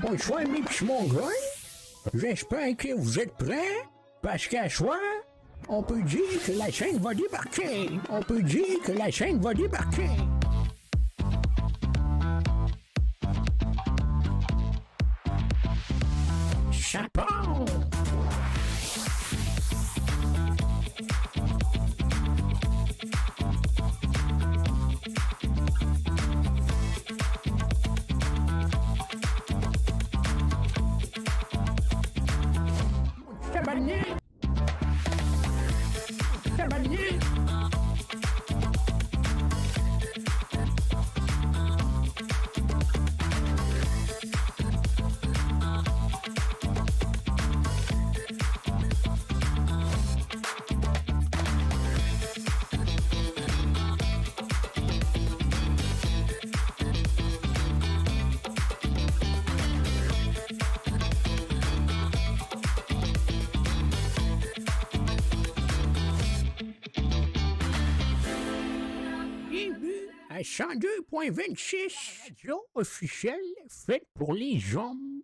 Bonsoir mes petits mongols. J'espère que vous êtes prêts, parce qu'à soir, on peut dire que la scène va débarquer. On peut dire que la scène va débarquer. Ça part! Tabarnak! Tabarnak! Bienvenue à 102.26, radio officielle faite pour les hommes.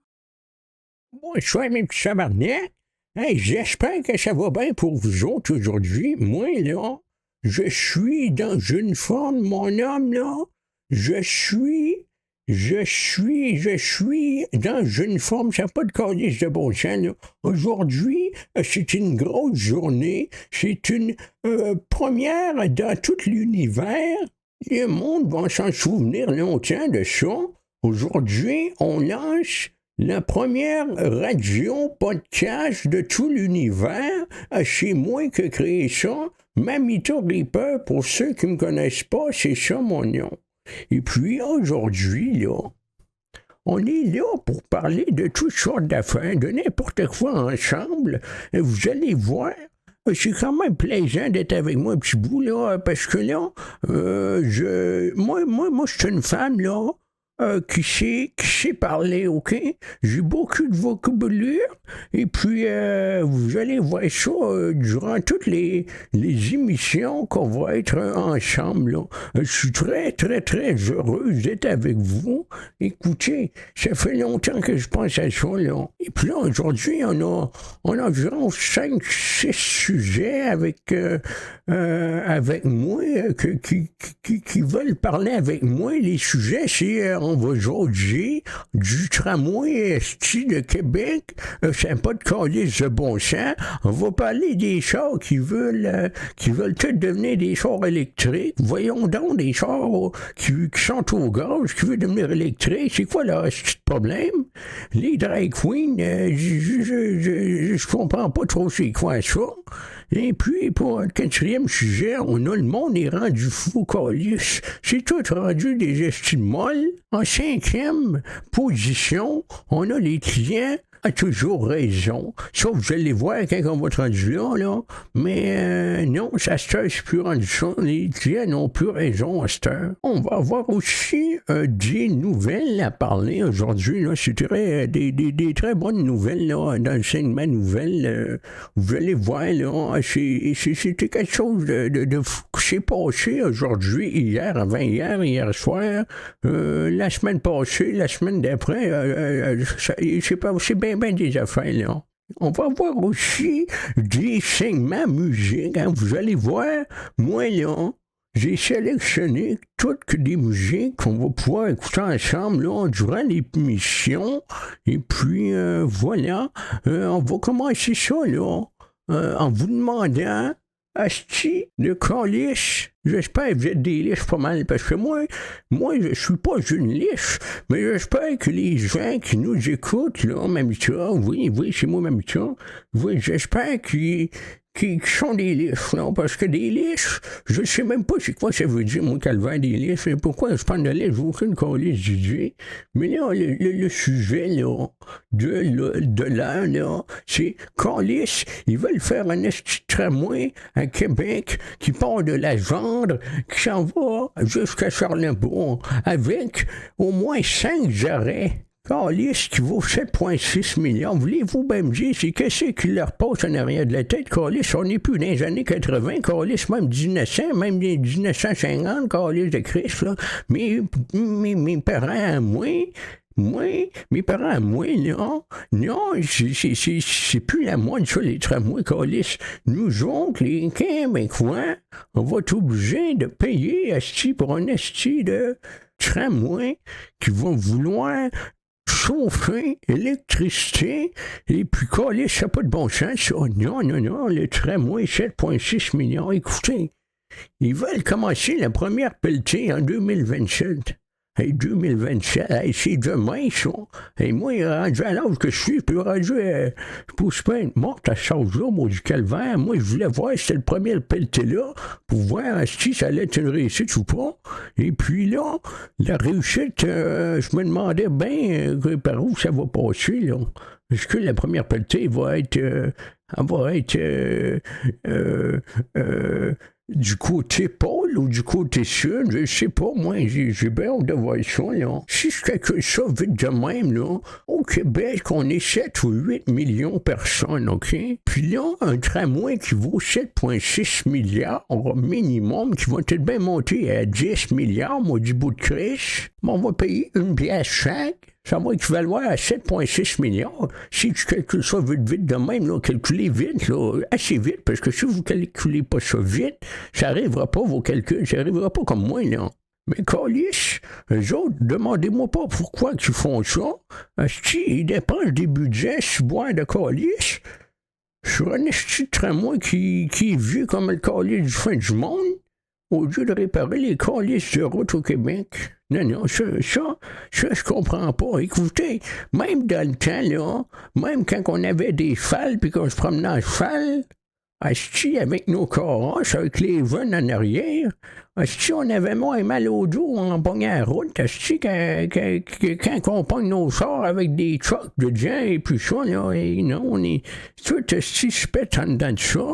Bonsoir mes petits tabarnak. Hey, j'espère que ça va bien pour vous autres aujourd'hui. Moi, là, je suis dans une forme, mon homme, là. Je suis dans une forme, ça n'a pas de calice de bon sens, là. Aujourd'hui, c'est une grosse journée. C'est une première dans tout l'univers. Le monde va s'en souvenir longtemps de ça. Aujourd'hui, on lance la première radio podcast de tout l'univers. C'est moi qui ai créé ça. Mamita Reaper, pour ceux qui ne me connaissent pas, c'est ça mon nom. Et puis aujourd'hui, là, on est là pour parler de toutes sortes d'affaires, de n'importe quoi ensemble. Vous allez voir, c'est quand même plaisant d'être avec moi un petit bout, là, parce que là, moi, je suis une femme, là, qui sait parler, OK? J'ai beaucoup de vocabulaire, et puis vous allez voir ça durant toutes les émissions qu'on va être ensemble, là. Je suis très, très, très heureuse d'être avec vous. Écoutez, ça fait longtemps que je pense à ça, là. Et puis là, aujourd'hui, on a environ 5-6 sujets avec moi, qui veulent parler avec moi. Les sujets, c'est on va jaser du tramway esti de Québec. C'est pas de calice de bon sens. On va parler des chars qui veulent tous devenir des chars électriques. Voyons donc des chars qui sont au gaz, qui veulent devenir électriques. C'est quoi leur esti de problème? Les drag queens, je comprends pas trop c'est quoi ça. Et puis, pour le 4e sujet, on a le monde est rendu fou, calice. C'est tout rendu des estis molles. En 5e position, on a les clients a toujours raison. Ça, vous allez voir quand on va être rendu là. Mais non, ça c'est plus rendu ça. Les clients n'ont plus raison à cette heure. On va avoir aussi des nouvelles à parler aujourd'hui. Là. C'est des très bonnes nouvelles là, dans le segment nouvelles. Vous allez voir, là, c'était quelque chose de fou qui s'est passé aujourd'hui, hier, avant-hier, hier soir, la semaine passée, la semaine d'après. C'est bien des affaires, là. On va voir aussi des segments musique. Hein. Vous allez voir, moi, là, j'ai sélectionné toutes des musiques qu'on va pouvoir écouter ensemble là, durant l'émission. Et puis, voilà, on va commencer ça, là, en vous demandant, asti de calice. J'espère que vous êtes des liches pas mal, parce que moi, je suis pas une liche, mais j'espère que les gens qui nous écoutent, là, Mamita, oui, c'est moi, Mamita, oui, j'espère qu'ils sont des liches, non, parce que des liches, je sais même pas c'est quoi ça veut dire, moi, calvaire des liches, et pourquoi je parle de liches, j'ai aucune calice d'idée, mais là, le sujet, là, de l'heure, là, c'est calice, ils veulent faire un esti tramway à Québec qui part de la Gendre, qui s'en va jusqu'à Charlebourg, avec au moins 5 arrêts. Calice qui vaut 7,6 millions. Voulez-vous bien me dire, c'est qu'est-ce qui leur passe en arrière de la tête, Calice? On n'est plus dans les années 80, Calice, même 1900, même 1950, Calice de Christ, là. Mes parents, moi, Moi, mes parents, moi, non, non, c'est plus la mode, ça, les tramways, câlisse. Nous autres, les Québécois, on va être obligés de payer asti pour un asti de tramway qui va vouloir chauffer, électricité, et puis câlisse, ça n'a pas de bon sens, ça. Non, non, non, le tramway, 7,6 millions. Écoutez, ils veulent commencer la première pelletée en 2027. Hey, 2027, hey, c'est demain, ça. Hey, moi, rendu à l'âge que je suis, puis rendu pour se peindre morte à ce chose-là, moi, du calvaire. Moi, je voulais voir si c'était le premier pelleté là, pour voir si ça allait être une réussite ou pas. Et puis là, la réussite, je me demandais bien par où ça va passer, là. Est-ce que la première pelletée va être... du côté pôle ou du côté sud, je sais pas, moi, j'ai bien hâte de voir ça, là. Si je calcule ça vite de même, là, au Québec, on est 7 ou 8 millions de personnes, OK? Puis là, un tramway qui vaut 7,6 milliards minimum, qui va peut-être bien monter à 10 milliards, moi, du bout de Chris, mais on va payer une pièce chaque. Ça va équivaloir à 7,6 milliards. Si tu calcules ça vite de même, là, calculez vite, là, assez vite, parce que si vous ne calculez pas ça vite, ça n'arrivera pas, vos calculs, ça n'arrivera pas comme moi, là. Mais câlisse, eux autres, demandez-moi pas pourquoi ils font ça. Ils dépensent des budgets sur boire de câlisse sur un esti de tramway qui est vieux comme le câlisse du fin du monde, au lieu de réparer les câlisses de route au Québec. Non, non, ça, je comprends pas. Écoutez, même dans le temps, là, même quand on avait des fals puis qu'on se promenait en cheval, asti, avec nos carrosses, avec les vannes en arrière, asti, on avait moins mal au dos en pognant la route, asti, quand on pogne nos chars avec des trucks de gens et puis ça, là, et non, on est tout asti, se pète en dedans de ça,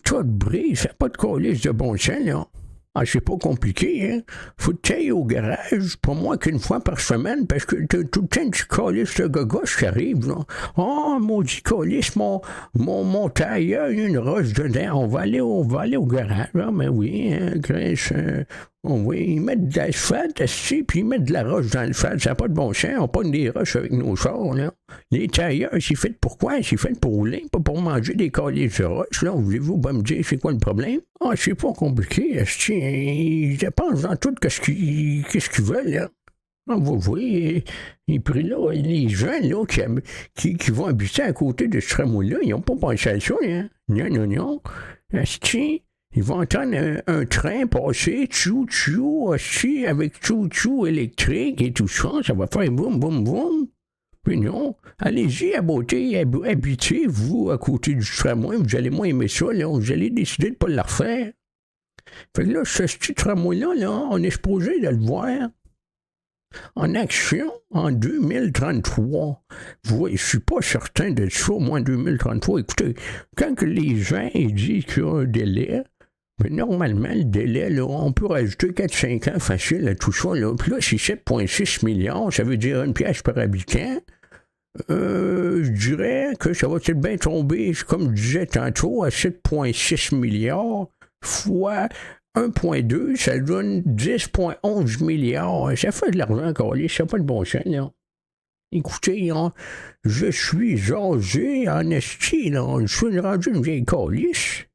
tout brise, ça n'a pas de calice de bon sens, là. Ah, c'est pas compliqué, hein? Faut que tu ailles au garage, pas moins qu'une fois par semaine, parce que t'as tout le temps du calice de gauche qui arrive, là. Oh, maudit calice, mon tailleur, il y a une roche dedans. On va aller au garage, là. Mais oui, hein, Chris, oui, ils mettent de l'asphalte, puis ils mettent de la roche dans le fall. Ça n'a pas de bon sens. On pogne des roches avec nos chars, là. Les tailleurs, c'est fait pour quoi? C'est fait pour rouler, pas pour manger des calices de roche, là. Voulez-vous pas me dire c'est quoi le problème? Ah, c'est pas compliqué, ils dépensent dans tout qu'est-ce qu'ils veulent, là. Ah, vous voyez, et puis là, les gens, là, qui vont habiter à côté de ce tramway-là, ils n'ont pas pensé à ça, hein. Non, non, non. Asti, ils vont entendre un train passer, tchou-tchou, asti, avec tchou-tchou électrique et tout ça, ça va faire boum, boum, boum. Puis non, allez-y, habitez, vous, à côté du tramway, vous allez moins aimer ça, là, vous allez décider de ne pas le refaire. Fait que là, ce petit tramway-là, là, on est supposé de le voir en action en 2033. Vous voyez, je suis pas certain de ça, moi, en 2033. Écoutez, quand que les gens disent qu'il y a un délai, mais normalement, le délai, là, on peut rajouter 4-5 ans facile à tout ça. Là. Puis là, c'est 7,6 milliards, ça veut dire une pièce par habitant. Je dirais que ça va peut-être bien tomber, comme je disais tantôt, à 7,6 milliards fois 1,2, ça donne 10,11 milliards. Ça fait de l'argent encore, ça n'a pas de bon sens, là. Écoutez, hein, je suis âgé en esti, là. Je suis rendu une vieille calice.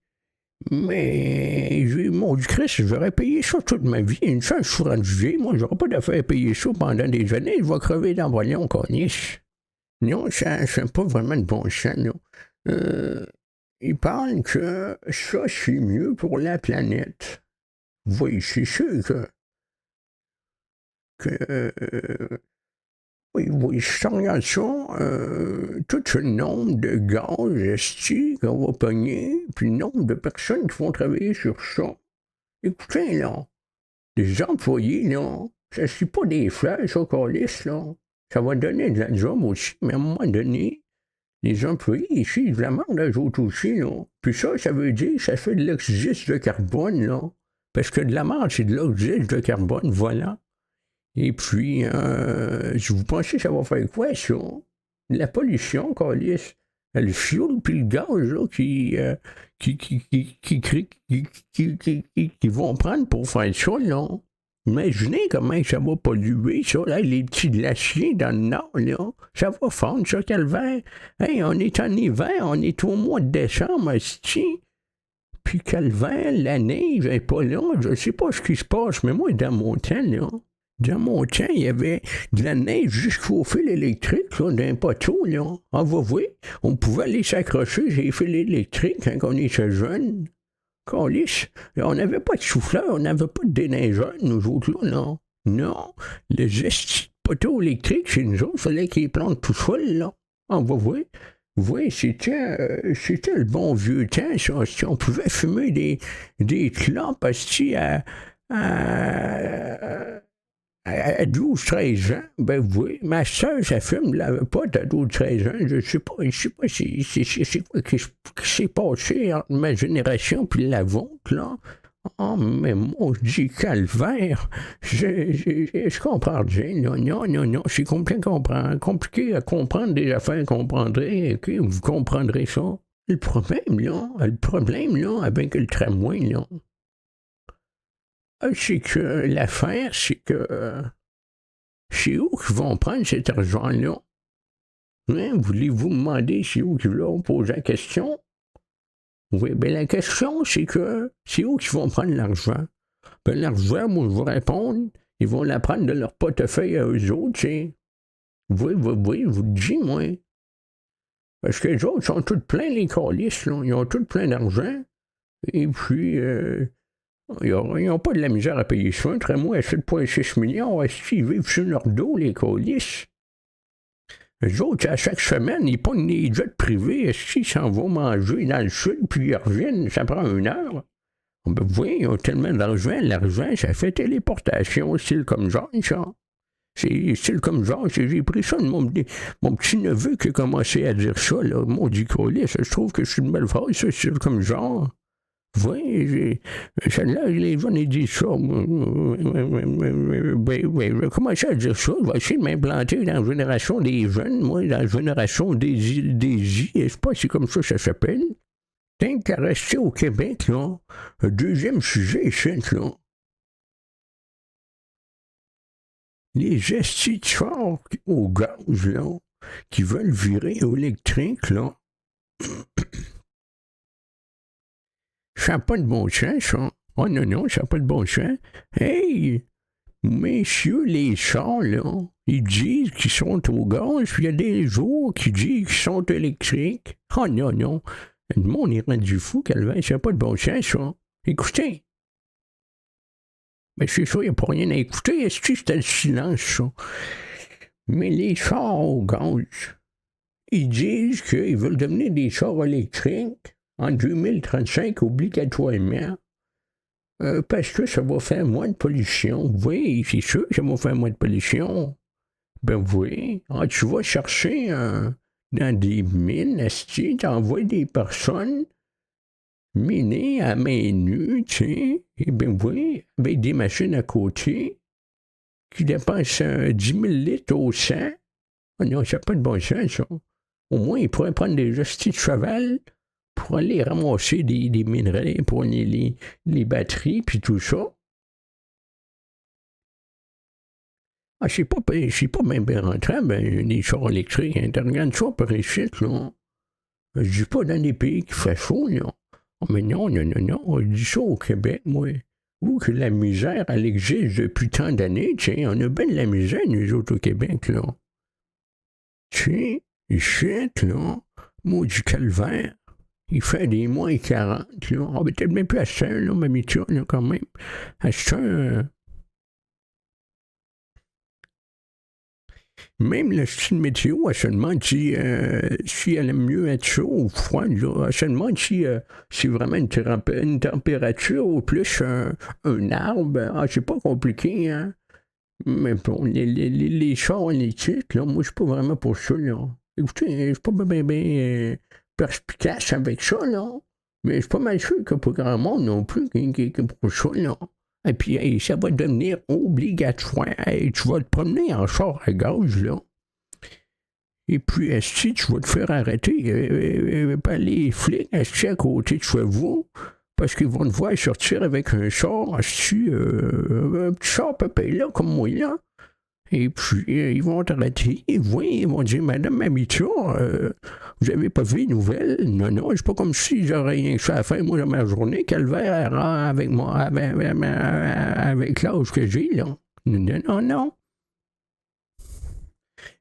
Mais, mon Christ, j'aurais payé ça toute ma vie. Une fois que je suis rendu vieux, moi, j'aurais pas d'affaire à payer ça pendant des années. Je vais crever dans le voyant, calice. Non, ça n'a pas vraiment de bon sens, là. Ils parlent que ça, c'est mieux pour la planète. Oui, c'est sûr oui, si tu regardes ça, tout le nombre de gaz esti qu'on va pogner, puis le nombre de personnes qui vont travailler sur ça. Écoutez, là, les employés, là, ça c'est pas des fleurs, ça, calice, là. Ça va donner de la job aussi, mais à un moment donné, les employés ici, ils la merde eux autres aussi, là. Puis ça veut dire que ça fait de l'oxyde de carbone, là. Parce que de la merde, c'est de l'oxyde de carbone, voilà. Et puis, vous pensez que ça va faire quoi, ça? La pollution, calice. Le fioul puis le gaz, là, qui vont prendre pour faire ça, là. Imaginez comment ça va polluer, ça, là, les petits glaciers dans le nord, là. Ça va fondre, ça, Calvaire. Hey, on est en hiver, on est au mois de décembre, esti. Puis Calvaire, la neige est pas là. Je sais pas ce qui se passe, mais moi, dans mon temps, là, il y avait de la neige jusqu'au fil électrique, là, d'un poteau, là. Ah, vous voyez, on pouvait aller s'accrocher sur les fils électriques quand on était jeune. Calice, on n'avait pas de souffleur, on n'avait pas de déneigeur, nous autres, là, non. Non, les gestes poteaux électriques chez nous autres, il fallait qu'ils plantent tout seul, là. Ah, vous voyez. Oui, c'était le bon vieux temps, ça. Si on pouvait fumer des clopes à 12-13 ans, ben oui. Ma soeur, ça fume de la pote à 12-13 ans. Je sais pas c'est quoi qui s'est passé entre ma génération puis la vôtre, là. Oh, mais mon dit calvaire, je comprends rien, non, c'est compliqué à comprendre des affaires, comprendrez, ok, vous comprendrez ça. Le problème, là, avec le tramway, là, c'est que l'affaire, c'est où qu'ils vont prendre cet argent-là? Hein, voulez-vous me demander c'est où qu'ils vont poser la question? Oui, bien la question, c'est où qu'ils vont prendre l'argent? Ben l'argent, moi, je vais répondre, ils vont la prendre de leur portefeuille à eux autres, tu sais. Oui, je vous le dis, moi. Parce que les autres sont tous pleins, les calices, là. Ils ont tous plein d'argent. Et puis, ils n'ont pas de la misère à payer ça. Un tramway à 7,6 millions, est-ce qu'ils vivent sur leur dos, les calices? Les autres, à chaque semaine, ils pognent des jets privés, est-ce qu'ils s'en vont manger dans le sud, puis ils reviennent, ça prend 1 heure. Ben oui, ils ont tellement d'argent, l'argent, ça fait téléportation, style comme genre, ça. C'est style comme genre, j'ai pris ça de mon petit-neveu qui a commencé à dire ça, là, mon dit colis, je trouve que c'est une belle phrase, ça, style comme genre. Oui, celle-là, les gens, ils disent ça. J'ai commencé à dire ça. Je vais essayer de m'implanter dans la génération des jeunes, moi, dans la génération des I, je sais pas si c'est comme ça que ça s'appelle. Tant qu'à rester au Québec, là, un deuxième sujet, c'est là. Les instituteurs au gaz, là, qui veulent virer au électrique, là, ça n'a pas de bon sens, ça. Oh non, ça n'a pas de bon sens. Hey, messieurs les chars, là, ils disent qu'ils sont au gaz, puis il y a des jours qui disent qu'ils sont électriques. Oh non. Le monde est rendu fou, Calvin, ça n'a pas de bon sens, ça. Écoutez. Mais c'est ça, il n'y a pas rien à écouter. Est-ce que c'était le silence, ça? Mais les chars au gaz, ils disent qu'ils veulent devenir des chars électriques en 2035 obligatoirement. Parce que ça va faire moins de pollution. Oui, c'est sûr que ça va faire moins de pollution. Ben oui. Tu vas chercher dans des mines, tu t'envoies des personnes miner à main nue, tu sais, et bien oui, avec des machines à côté qui dépensent 10 000 litres au 100. Oh non, ça n'a pas de bon sens, ça. Au moins, ils pourraient prendre des hosties de cheval pour aller ramasser des minerais, pour les batteries, puis tout ça. Ah, c'est pas même bien rentrant, les chars électriques. Hein. Tu regardes ça par ici, là. Je dis pas dans des pays qui fait chaud, là. Oh, mais non, je dis ça au Québec, moi. Où que la misère, elle existe depuis tant d'années, tu sais, on a bien de la misère, nous autres, au Québec, là. Tu sais, ici, là, maudit calvaire, il fait des moins 40, là. On va peut-être même plus à ça, là, ma métier, là, quand même. À ça, même le style météo, elle se demande si elle aime mieux être chaud ou froid. Là. Elle se demande si c'est vraiment une température ou plus un arbre. Ah, c'est pas compliqué, hein. Mais bon, les chars électriques, là, moi, je suis pas vraiment pour ça, là. Écoutez, je suis pas bien perspicace avec ça, là. Mais je suis pas mal sûr que pas grand monde non plus qui est pour ça, là. Et puis, hey, ça va devenir obligatoire. Hey, tu vas te promener en char à gaz, là. Et puis, est-ce que tu vas te faire arrêter par les flics, est-ce à côté de chez vous parce qu'ils vont te voir sortir avec un char, un petit char pépé, là, comme moi, là. Et puis, ils vont t'arrêter, ils vont dire, Madame Mamita, vous avez pas vu les nouvelles? Non, non, c'est pas comme si j'aurais rien que ça à faire, moi, dans ma journée, calvaire, avec moi, avec l'âge que j'ai, là. Non, non, non.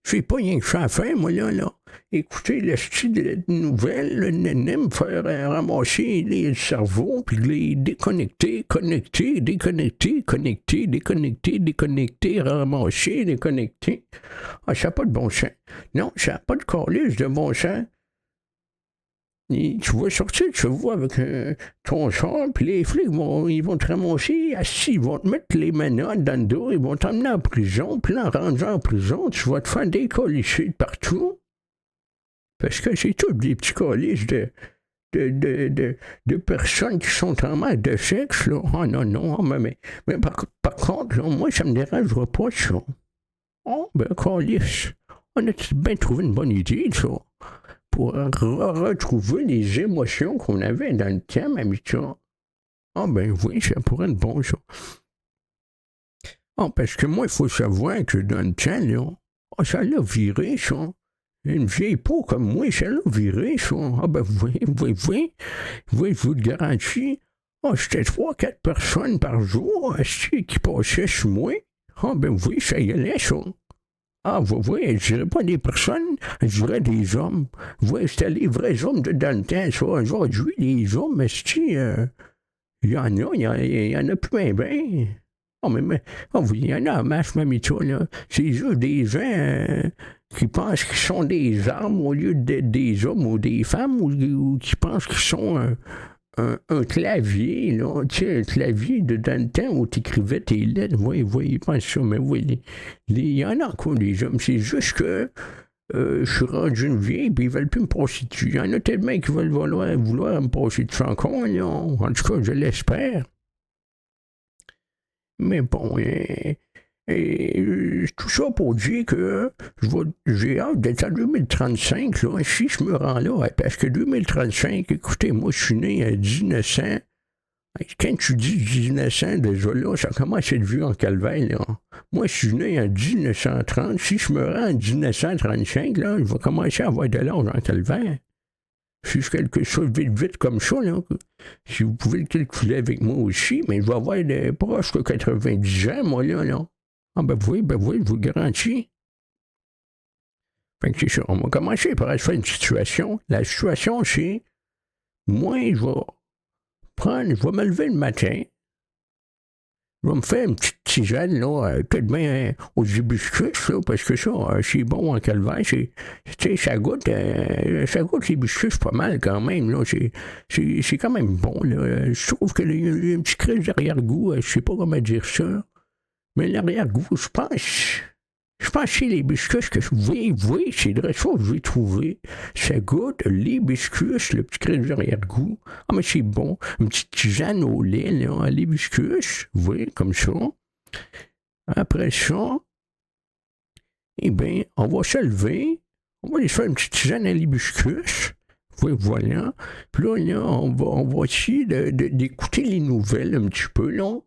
J'ai pas rien que ça à faire, moi, là. Écoutez, le style de nouvelles, le néné me faire ramasser les cerveaux, puis les déconnecter, connecter, déconnecter, connecter, déconnecter, déconnecter, ramasser, déconnecter. Ah, ça n'a pas de bon sens. Non, ça n'a pas de calice de bon sens. Et tu vas sortir de chez vous avec ton char, puis les flics ils vont te ramasser, assis, ils vont te mettre les menottes dans le dos, ils vont t'emmener en prison, puis là, en rentrant en prison, tu vas te faire décolisser de partout. Parce que c'est tous des petits calices de personnes qui sont en mal de sexe, là. Ah non, non, mais par contre, là, moi, ça me dérangera pas, ça. Oh, ben, calice. On a bien trouvé une bonne idée, ça. Pour retrouver les émotions qu'on avait dans le temps, Mamita. Ah ben oui, ça pourrait être bon, ça. Ah, parce que moi, il faut savoir que dans le temps, là, ça l'a viré, ça. Une vieille peau comme moi, ça l'a viré, ça. Ah ben oui, je vous le garantis. Ah, c'était 3-4 personnes par jour qui passaient sur moi. Ah ben oui, ça y allait, ça. Ah, oui, je dirais pas des personnes, je dirais des hommes. Oui, c'était les vrais hommes de dans le temps, ça. Aujourd'hui, les hommes, mais il y en a plus bien. Oh, oui, il y en a en masse, Mamita, là. C'est juste des gens qui pensent qu'ils sont des armes au lieu d'être des hommes ou des femmes, ou qui pensent qu'ils sont un clavier, là. Tu sais, un clavier de dans le temps où tu écrivais tes lettres. Oui, ils pensent ça, mais oui, il y en a encore des hommes. C'est juste que je suis rendu une vieille, puis ils veulent plus me prostituer. Il y en a tellement qui veulent vouloir me prostituer encore, là. En tout cas, je l'espère. Mais bon, tout ça pour dire que j'ai hâte d'être en 2035, là, si je me rends là, parce que 2035, écoutez, moi, je suis né en 1900. Quand tu dis 1900, déjà là, ça commence à être vu en calvaire, là. Moi, je suis né en 1930. Si je me rends en 1935, là, je vais commencer à avoir de l'âge en calvaire. Si je quelque chose vite comme ça, là, si vous pouvez le calculer avec moi aussi, mais je vais avoir proche de 90 ans, moi, là. Ah ben oui, je vous le garantis. Fait que c'est ça, on va commencer par faire une situation. La situation, c'est, moi, je vais me lever le matin, je vais me faire une petite tisane, là, peut-être bien aux hibiscus, là, parce que ça, c'est bon en calvaire, tu sais, ça goûte l'hibiscus pas mal quand même, là, c'est quand même bon, là. Je trouve qu'il y a un petit crise d'arrière-goût, je sais pas comment dire ça, mais l'arrière-goût, je pense que c'est l'hibiscus que oui, c'est de ça que je vais trouver. Ça goûte l'hibiscus, le petit crise d'arrière-goût. Ah, mais c'est bon. Une petite tisane au lait, là, à l'hibiscus. Oui, comme ça. Après ça, eh bien, on va se lever. On va aller faire une petite tisane à l'hibiscus. Oui, voilà. Puis là, on va essayer d'écouter les nouvelles un petit peu, là.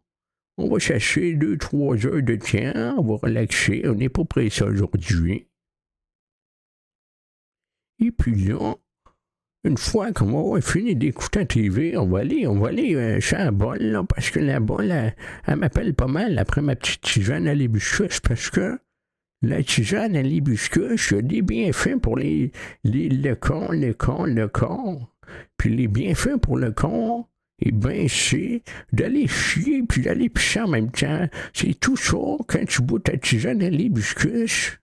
On va chercher 2-3 heures de temps, on va relaxer, on n'est pas pressé aujourd'hui. Et puis là, une fois qu'on va avoir fini d'écouter la TV, on va aller chez la bol, là, parce que la bol, elle m'appelle pas mal après ma petite tisane à l'hibiscus, parce que la tisane à l'hibiscus, il y a des bienfaits pour le corps. Puis les bienfaits pour le corps, eh bien, c'est d'aller chier puis d'aller pisser en même temps. C'est tout ça, quand tu bois ta tisane à l'hibiscus,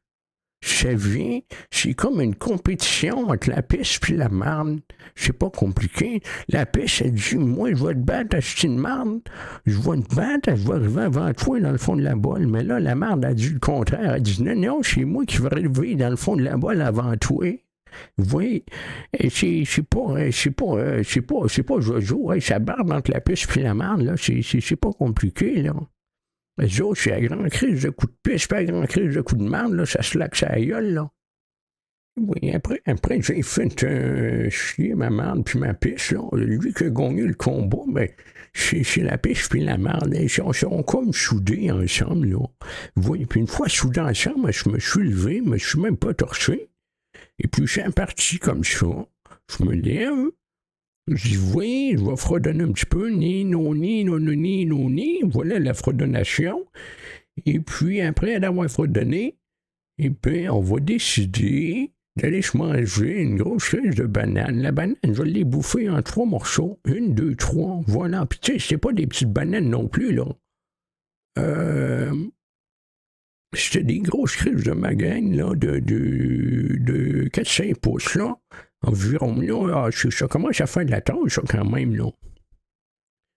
ça vient, c'est comme une compétition entre la pisse puis la marde. C'est pas compliqué. La pisse, elle dit, moi, je vais te battre, c'est une marde. Je vais te battre, je vais arriver avant toi dans le fond de la bolle. Mais là, la marde a dit le contraire. Elle dit, non, c'est moi qui vais arriver dans le fond de la bolle avant toi. Oui, c'est pas Jojo, hein, ça barbe entre la pisse et la marde, là, c'est pas compliqué, là. Les autres, c'est la grande crise de coup de pisse, pas la grande crise de coup de marde, là, ça se laque sa gueule, là. Oui, après j'ai fait chier ma marde puis ma pisse, là. Lui qui a gagné le combat, ben, c'est la pisse puis la marde. Ils sont comme soudés ensemble, là. Oui, puis une fois soudés ensemble, je me suis levé, je me suis même pas torché. Et puis, c'est parti comme ça. Je me lève. Je dis, oui, je vais fredonner un petit peu. Ni, non, ni, non, non, ni, non, ni. Voilà la fredonnation. Et puis, après d'avoir fredonné, et puis, on va décider d'aller se manger une grosse feuille de banane. La banane, je l'ai bouffée en 3 morceaux. 1, 2, 3. Voilà. Puis, tu sais, c'est pas des petites bananes non plus, là. C'était des grosses crises de magagne, là, de 4-5 pouces, là. Environ, là, ça commence à faire de la tâche, ça, quand même, là.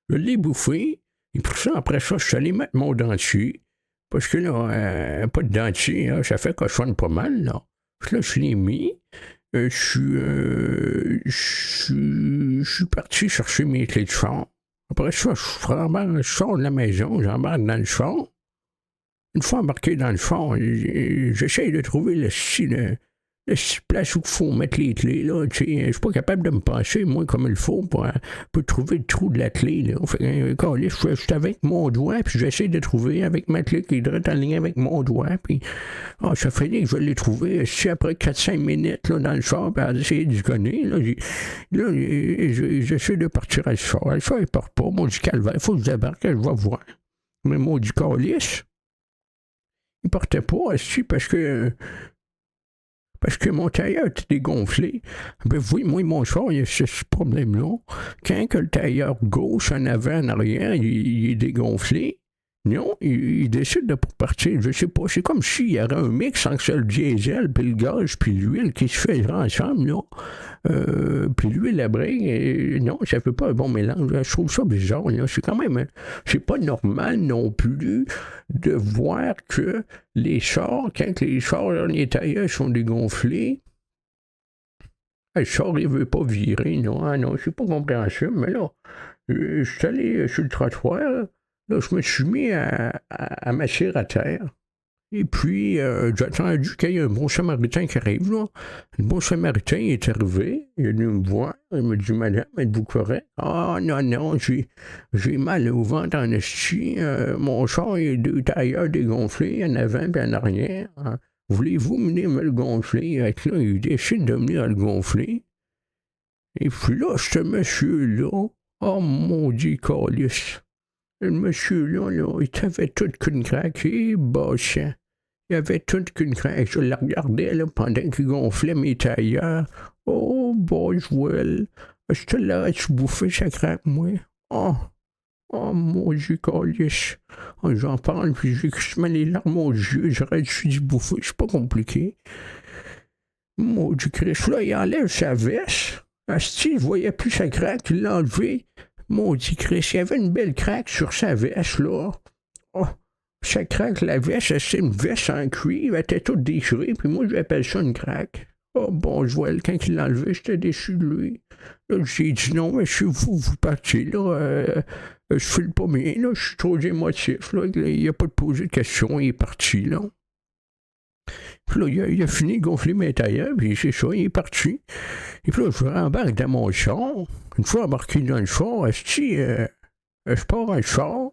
Je l'ai bouffé, et pour ça, après ça, je suis allé mettre mon dentier, parce que, là, pas de dentier, hein, ça fait cochonne pas mal, là. Puis là, je l'ai mis, je suis parti chercher mes clés de char. Après ça, je sors de la maison, j'embarque dans le char. Une fois embarqué dans le char, j'essaye de trouver le place où il faut mettre les clés. Là. Je suis pas capable de me passer, moi, comme il faut, pour trouver le trou de la clé. Là. Je suis avec mon doigt, puis j'essaie de trouver avec ma clé qui est direct en ligne avec mon doigt. Puis, ça fait que je l'ai trouvé. Si après 4-5 minutes là, dans le char, puis à essayer de déconner, j'essaie de partir à le char. Le char, il part pas. Moi, du calvaire, il faut que je débarque, je vais voir. Mais moi, du calice, il partait pas aussi parce que mon tailleur était dégonflé. Ben oui, moi, mon char, il y a ce problème-là. Quand que le tailleur gauche en avant, en arrière, il est dégonflé, non, il décide de pas partir. Je sais pas, c'est comme s'il y avait un mix entre le diesel, puis le gaz, puis l'huile qui se fait ensemble, là. Puis l'huile, la brique, non, ça fait pas un bon mélange. Je trouve ça bizarre, là. C'est quand même, c'est pas normal non plus de voir que les chars, quand les chars, les tailleurs sont dégonflés, le char, il veut pas virer, non, non, c'est pas compréhensible, mais là, je suis allé sur le trottoir, là, je me suis mis à m'asseoir à terre. Et puis, j'ai attendu qu'il y ait un bon samaritain qui arrive, là. Le bon samaritain est arrivé, il est venu me voir, il m'a dit, madame, êtes-vous correct? Ah, non, j'ai mal au ventre en esti, mon char, il y a 2 tailleurs dégonflés en avant et en arrière. Voulez-vous venir me le gonfler? Et là, il décide de venir le gonfler. Et puis là, ce monsieur-là, oh, maudit calice. Le monsieur-là, il avait toute qu'une craque, et bâchant. Il avait toute qu'une craque. Je le regardais là, pendant qu'il gonflait mes tailleurs. Oh, Boswell, je te laisse bouffer sa craque, moi. Oh, maudit calice. J'en parle, puis j'ai quasiment les larmes aux yeux. J'aurais dû bouffer, c'est pas compliqué. Maudit Christ, là, il enlève sa veste. Asti, il voyait plus sa craque, il l'a enlevé. Maudit Christ, il y avait une belle craque sur sa veste, là. Oh, sa craque, la veste, c'est une veste en cuir, elle était toute déchirée, puis moi, j'appelle ça une craque. Oh, bon, Joël, quand il l'a enlevé, j'étais déçu de lui. Là, j'ai dit non, mais chez vous partez, là. Je file pas bien, là, je suis trop émotif, là. Il n'a pas de poser de questions, il est parti, là. Puis là, il a fini de gonfler mes tailleurs, puis c'est ça, il est parti. Et puis là, je rembarque dans mon char. Une fois embarqué dans le char, je pars en char.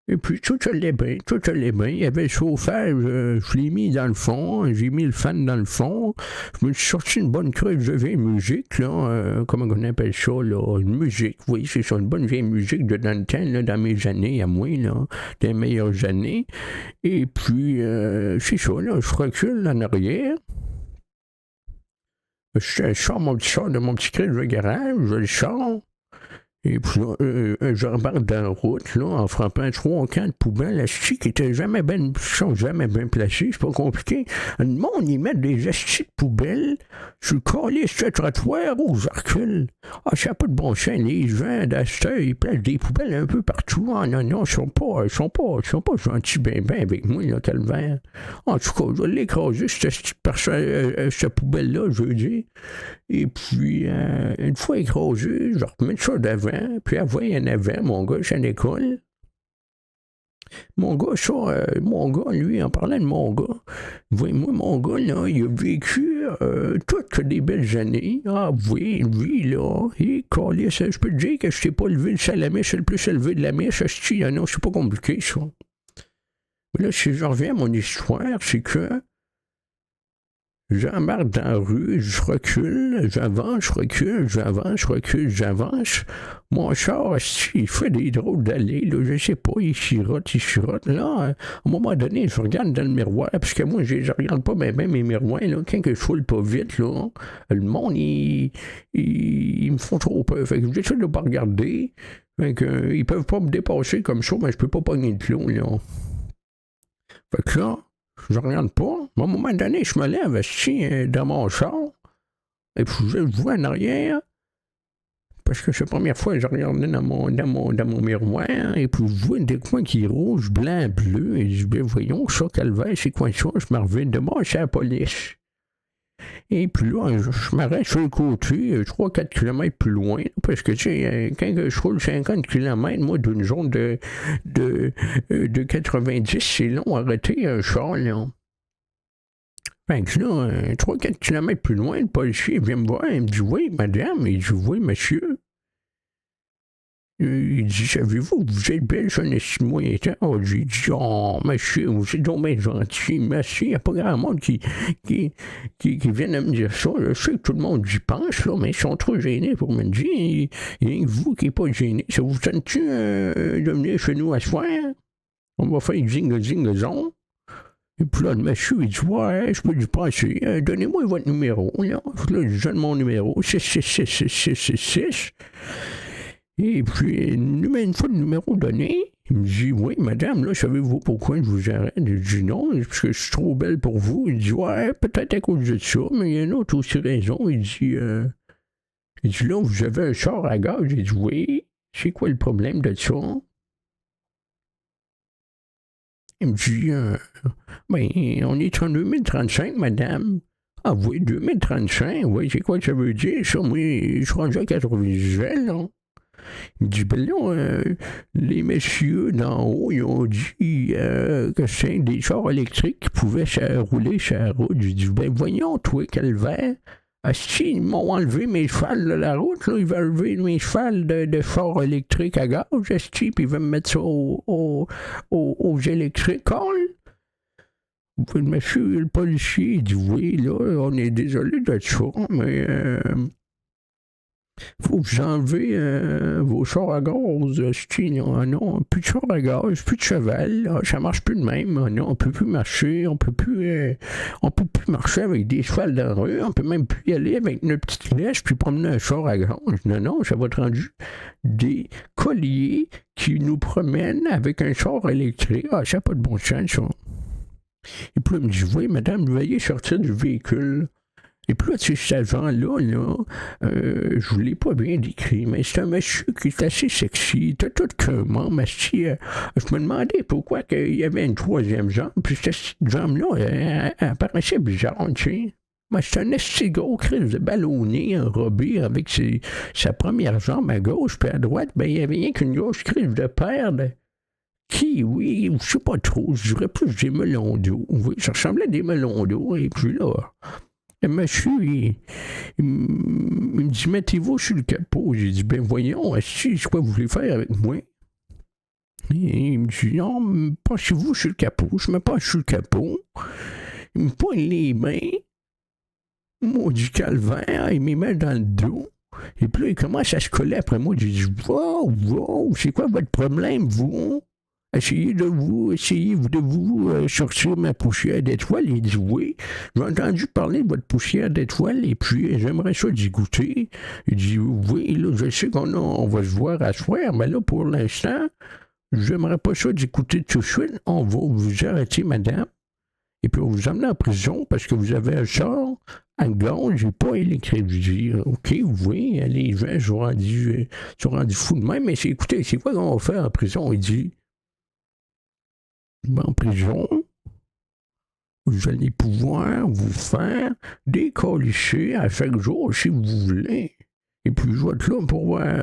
Et puis, tout allait bien. Il y avait le chauffage, je l'ai mis dans le fond, j'ai mis le fan dans le fond. Je me suis sorti une bonne creuse de vieille musique, là, comment on appelle ça, là, une musique, oui, c'est ça, une bonne vieille musique de dans le temps, là, dans mes années à moi, là, des meilleures années. Et puis, c'est ça, là, je recule en arrière. Je sors mon petit char de mon petit cri de garage, je le sors. Et puis là, j'embarque dans la route, là, en frappant 3 camps de poubelle, asti qui étaient jamais bien placés, c'est pas compliqué. Le monde, ils mettent des astis de poubelle sur le calice de trottoir où je recule. Ah, ça n'a pas de bon sens, les gens d'Astor, ils placent des poubelles un peu partout. Ah non, ils sont pas gentils ben avec moi, là, calvaire. En tout cas, je vais l'écraser, cette poubelle-là, je veux dire. Et puis, une fois écrasé, je remets ça devant, puis avant, en avant, mon gars, c'est à l'école. Mon gars, mon gars, lui, en parlant de mon gars, oui, moi, mon gars, là, il a vécu toutes des belles années. Ah oui, lui, là, il calisse, je peux te dire que je t'ai pas levé la mèche, le plus élevé de la mèche, non, c'est pas compliqué, ça. Mais là, si je reviens à mon histoire, c'est que j'embarque dans la rue, je recule, j'avance, je recule, j'avance, je recule, j'avance. Mon char, il fait des drôles d'allées, là, je sais pas, il chirote. Là, à un moment donné, je regarde dans le miroir, parce que moi, je regarde pas bien mes miroirs, là, quand je foule pas vite, là, le monde, ils me font trop peur. Fait que j'essaie de pas regarder. Fait que, ils peuvent pas me dépasser comme ça, mais je peux pas pogner de plomb, là. Fait que là, je regarde pas. À un moment donné, je me lève assis dans mon char. Et puis je vois en arrière. Parce que c'est la première fois que je regardais dans mon miroir. Et puis je vois des coins qui rouge, blanc, bleu. Et je dis, ben voyons, ça, calvaire, c'est quoi ça? Je me reviens de moi, c'est la police. Et puis là, je m'arrête sur le côté, 3-4 km plus loin, parce que, tu sais, quand je roule 50 km, moi, d'une zone de 90, c'est long, arrêter un char, là. Fait que là, 3-4 km plus loin, le policier vient me voir, il me dit, oui, madame, il dit, oui, monsieur. Il dit, savez-vous, vous êtes belge, un estimoyen. J'ai dit, oh, monsieur, vous êtes donc bien gentil, merci. Il n'y a pas grand monde qui vient de me dire ça. Je sais que tout le monde y pense, là, mais ils sont trop gênés pour me dire. Il y a que vous qui n'êtes pas gêné. Ça vous tente-tu de venir chez nous à soir? On va faire une zing-zong. Et puis là, le monsieur, il dit, ouais, je peux lui passer. Donnez-moi votre numéro, là. Là, je donne mon numéro, 666. Et puis, une fois le numéro donné, il me dit, oui, madame, là, savez-vous pourquoi je vous arrête? Je dis, non, parce que je suis trop belle pour vous. Il dit, ouais, peut-être à cause de ça, mais il y a une autre aussi raison. Il dit, là, vous avez un char à gaz. J'ai dit, oui, c'est quoi le problème de ça? Il me dit, ben, on est en 2035, madame. Ah oui, 2035, oui, c'est quoi que ça veut dire? Ça, moi, je suis rendu à 80 visuels, là. Il me dit, ben là, les messieurs d'en haut, ils ont dit que c'est des chars électriques qui pouvaient rouler sur la route. J'ai dit, ben voyons, toi, calvaire. Si ils m'ont enlevé mes chevals de la route, là, ils veulent enlever mes chevals de chars électriques à gaz, puis ils veulent me mettre ça aux électriques. Le monsieur, le policier, il dit, oui, là, on est désolé de ça, mais faut que vous enlevez vos chars à gaz. Non, plus de chars à gaz, plus de cheval, là, ça marche plus de même. Non, on peut plus marcher, on peut plus marcher avec des chevals dans la rue, on peut même plus y aller avec une petite flèche puis promener un char à gaz. Non, ça va être rendu des colliers qui nous promènent avec un char électrique. Ah, ça n'a pas de bon sens, ça. Et puis là, il me dit, oui, madame, veuillez sortir du véhicule. Et puis là, tu sais, cet agent-là, je vous l'ai pas bien décrit, mais c'est un monsieur qui est assez sexy, tout comment, mais je me demandais pourquoi il y avait une troisième jambe, puis cette jambe-là, elle paraissait bizarre, tu sais. Mais c'est un assez gros crise de ballonné, enrobé, avec sa première jambe à gauche, puis à droite, ben il y avait rien qu'une grosse crise de perle. Qui, oui, je sais pas trop, je dirais plus des melons d'eau. Oui, ça ressemblait à des melons d'eau, et puis là... Le monsieur, il me dit, mettez-vous sur le capot. J'ai dit, ben voyons, c'est quoi vous voulez faire avec moi? Et il me dit, non, passez-vous sur le capot. Je me passe sur le capot. Il me poigne les mains. Maudit calvaire, il me met dans le dos. Et puis là, il commence à se coller après moi. J'ai dit, wow, c'est quoi votre problème, vous? Essayez de vous sortir ma poussière d'étoile. Il dit oui. J'ai entendu parler de votre poussière d'étoile et puis j'aimerais ça d'y goûter. Il dit oui, là, je sais on va se voir à soir, mais là, pour l'instant, j'aimerais pas ça d'y goûter tout de suite. On va vous arrêter, madame. Et puis on va vous emmener en prison parce que vous avez un char à gaz, j'ai pas électrique. Je dis, OK, oui, les gens sont rendus fous de même, mais écoutez, c'est quoi qu'on va faire en prison? Il dit, en prison, vous allez pouvoir vous faire décoller à chaque jour si vous voulez. Et puis je vais être là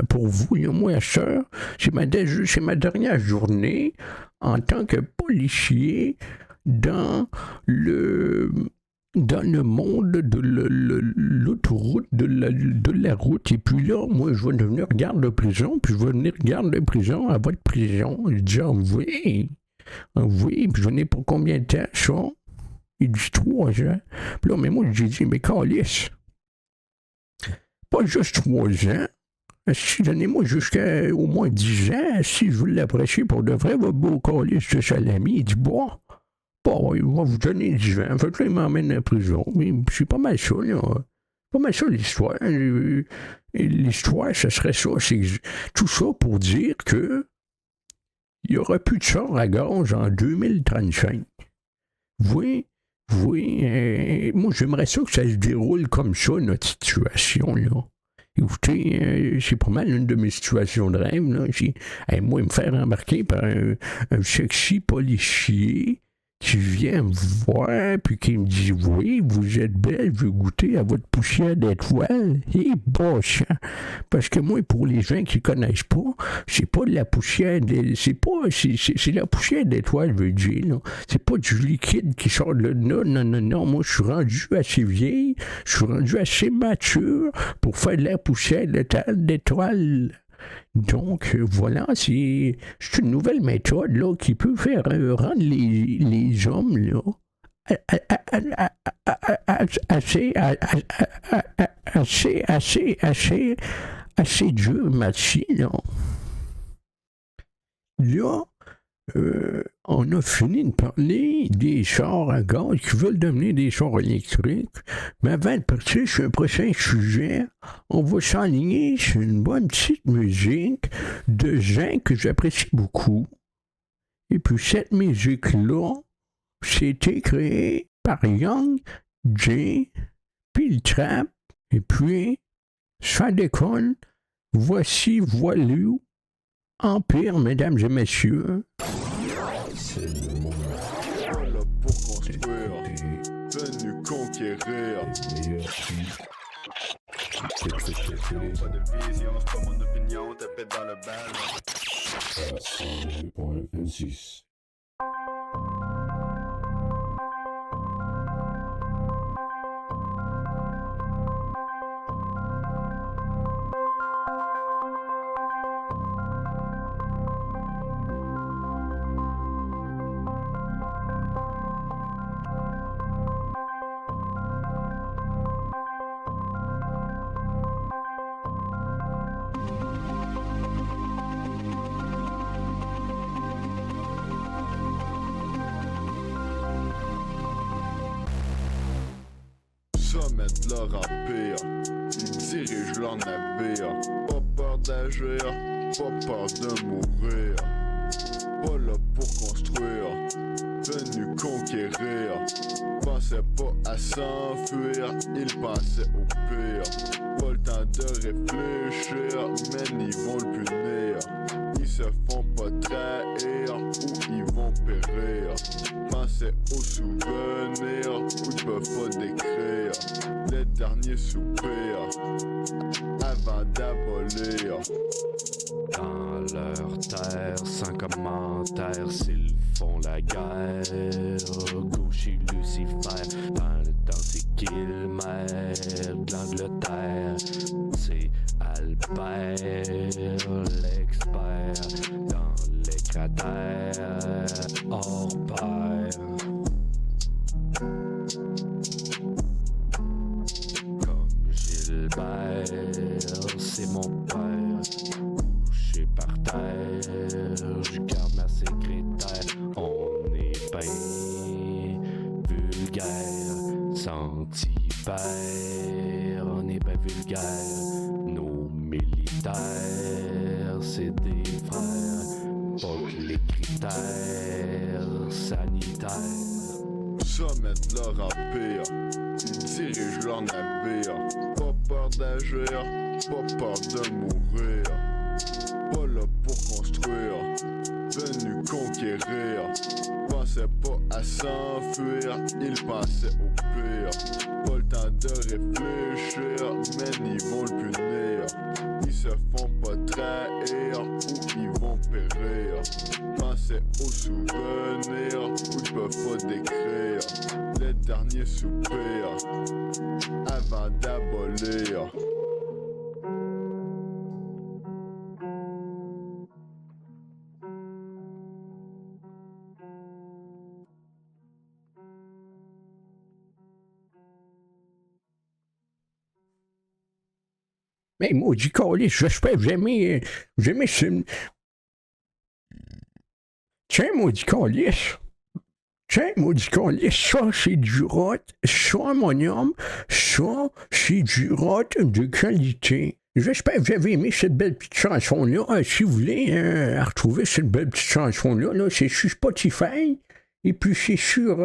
pour vous, moi, soeur. C'est ma dernière journée. en tant que policier dans le monde de l'autoroute, de la route. Et puis là, moi, je vais devenir garde de prison, puis je vais venir garde de prison à votre prison. Il dit, ah oui, puis je n'ai pour combien de temps, ça? Il dit 3 ans. Puis là, mais moi, j'ai dit, mais câlisse, pas juste 3 ans. Si, donnez-moi jusqu'à au moins 10 ans, si je veux l'apprécier pour de vrai, votre beau câlisse de salami. Il dit, bon, il va vous donner 10 ans. Fait que là, il m'emmène à la prison. Mais c'est pas mal ça, là. Pas mal ça, l'histoire. L'histoire, ce serait ça. C'est tout ça pour dire que il n'y aura plus de char à gaz en 2035. Oui, moi, j'aimerais ça que ça se déroule comme ça, notre situation, là. Écoutez, c'est pas mal une de mes situations de rêve, là. Moi, me faire embarquer par un sexy policier qui vient me voir, puis qui me dit, oui, vous êtes belle, je veux goûter à votre poussière d'étoile. Et boche, hein? Parce que moi, pour les gens qui connaissent pas, c'est pas de la poussière, c'est la poussière d'étoile, je veux dire, là. C'est pas du liquide qui sort de là, non, moi, je suis rendu assez vieille, je suis rendu assez mature pour faire de la poussière d'étoile. Donc, voilà, c'est une nouvelle méthode là, qui peut faire rendre les hommes là, assez durs, merci, là. Là, on a fini de parler des chars à gaz qui veulent devenir des chars électriques. Mais avant de partir sur un prochain sujet, on va s'enligner sur une bonne petite musique de gens que j'apprécie beaucoup. Et puis cette musique-là, c'était créé par Young J, puis le trap, et puis, ça déconne, voici Voilou, Empire, mesdames et messieurs. C'est le moment. Là pour construire, venu conquérir. Pas de vision, c'est pas mon opinion, tapette dans le bal. 102.26. Sommet de leur empire, ils dirigent leur navire. Pas peur d'agir, pas peur de mourir. Pas là pour construire, venu conquérir. Pensaient pas à s'enfuir, ils pensaient au pire. Pas le temps de réfléchir, mais ils vont le punir. Ils se font pas trahir ou ils vont périr. Pensez aux souvenirs où ils peuvent pas décrire les derniers soupirs avant d'abolir. Dans leur terre, sans commentaire, s'ils font la guerre, gaucher Lucifer, dans le temps c'est Kilmer, de l'Angleterre, c'est Albert, l'expert, dans les cratères, hors pair. Comme Gilbert, c'est mon père, couché par terre, je garde ma secrétaire. On est ben vulgaire, senti-père, on est ben vulgaire. Nos militaires, c'est des frères, pas que les critères sanitaires. Sommet de leur empire, ils dirigent leur navire. Pas peur d'agir, pas peur de mourir. Pas là pour construire, venu conquérir. Pensaient pas à s'enfuir, ils pensaient au pire. Pas le temps de réfléchir, mais ils vont le punir. Ils se font pas trahir ou ils vont périr. Pensez pensais aux souvenirs où je peux pas décrire les derniers soupirs avant d'abolir. Mais maudit câlisse, j'espère que vous aimez ce... Tiens, maudit câlisse. Tiens, maudit câlisse, ça, c'est du rot. Ça, mon homme, ça, c'est du rot de qualité. J'espère que vous avez aimé cette belle petite chanson-là. Si vous voulez retrouver cette belle petite chanson-là, là, c'est sur Spotify. Et puis c'est sur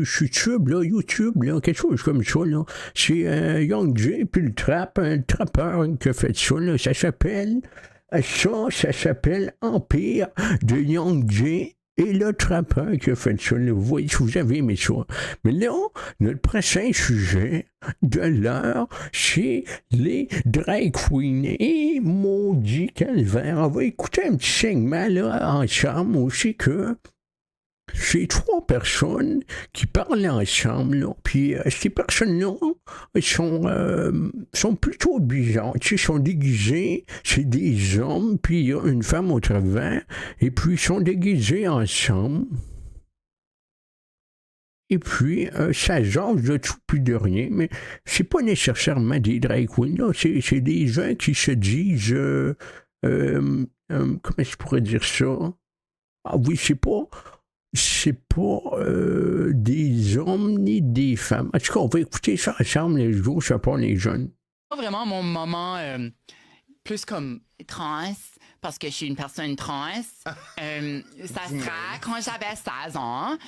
YouTube, là, YouTube, là, quelque chose comme ça, là. C'est Young J, puis le trappeur qui a fait ça, là. Ça s'appelle Empire de Young J et le trappeur qui a fait ça, là. Vous voyez, si vous avez aimé ça. Mais là, notre prochain sujet de l'heure, c'est les drag queens. Et maudit calvaire, on va écouter un petit segment là ensemble aussi que c'est 3 personnes qui parlent ensemble, là. Puis ces personnes-là sont plutôt bizarres, tu sais, sont déguisées, c'est des hommes, puis il y a une femme au travers, et puis ils sont déguisés ensemble. Et puis, ça jase de tout puis de rien, mais c'est pas nécessairement des drag queens, là. C'est des gens qui se disent, comment je pourrais dire ça? Ah oui, c'est pas des hommes ni des femmes. En tout cas, on va écouter ça ensemble les jours, ça pas les jeunes. Pas vraiment mon moment plus comme trans, parce que je suis une personne trans. Ça sera quand j'avais 16 ans.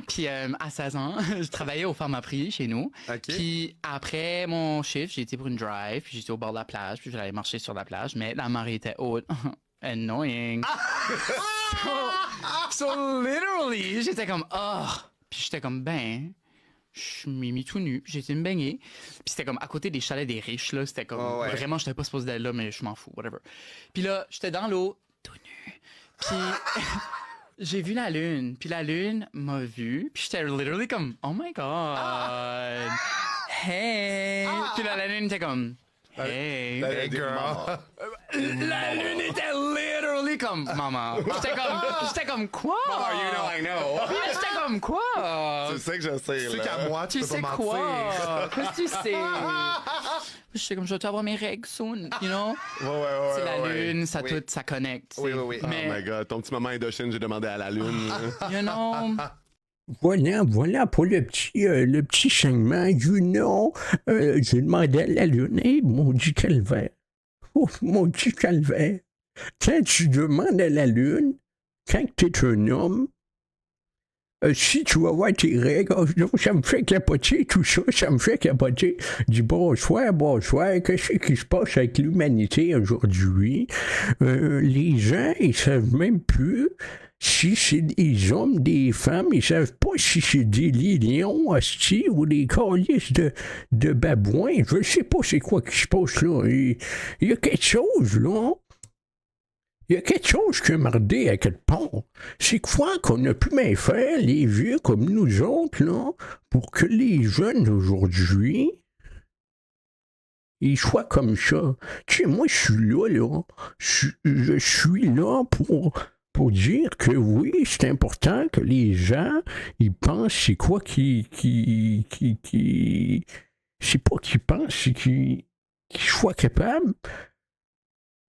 Puis à 16 ans, je travaillais au Pharmaprix chez nous. Okay. Puis après mon chiffre, j'ai été pour une drive, puis j'étais au bord de la plage, puis j'allais marcher sur la plage, mais la marée était haute. Annoying. So literally, j'étais comme, oh. Puis j'étais comme, ben, je m'ai mis tout nu, puis j'ai été me baigner. Puis c'était comme à côté des chalets des riches, là. C'était comme, vraiment, j'étais pas supposé d'être là, mais je m'en fous, whatever. Puis là, j'étais dans l'eau, tout nu. Puis j'ai vu la lune, puis la lune m'a vu, puis j'étais literally comme, oh my god. Hey. Puis là, la lune était comme, hey. Hey girl. La lune était literally comme maman. J'étais comme quoi? Mama, you know I know. Puis là, j'étais comme quoi? Tu sais que je sais, là. Tu sais qu'à moi, tu peux sais pas quoi? mentir. Qu'est-ce que tu sais? J'étais comme, je vais avoir mes règles soon, you know? Ouais. C'est la lune, ça tout, ça connecte. Oui. Mais, Oh my god, ton petit moment Indochine, j'ai demandé à la lune. you know... Voilà pour le petit segment. J'ai demandé à la lune, hey, maudit calvaire. Oh, maudit calvaire. Quand tu demandes à la lune, quand tu es un homme, si tu vas voir tes règles, ça me fait capoter, tout ça, ça me fait capoter. Je dis bonsoir, qu'est-ce qui se passe avec l'humanité aujourd'hui? Les gens, ils savent même plus si c'est des hommes, des femmes, ils savent pas si c'est des lions, hosties, ou des calices de babouins. Je sais pas c'est quoi qui se passe là. Il y a quelque chose, là. Il y a quelque chose qui a mardé à quelque part. C'est quoi qu'on a pu bien faire, les vieux comme nous autres, là, pour que les jeunes d'aujourd'hui, ils soient comme ça. Tu sais, moi, je suis là. Je suis là pour dire que oui, c'est important que les gens, ils pensent c'est quoi c'est pas qu'ils pensent, c'est qu'ils soient capables.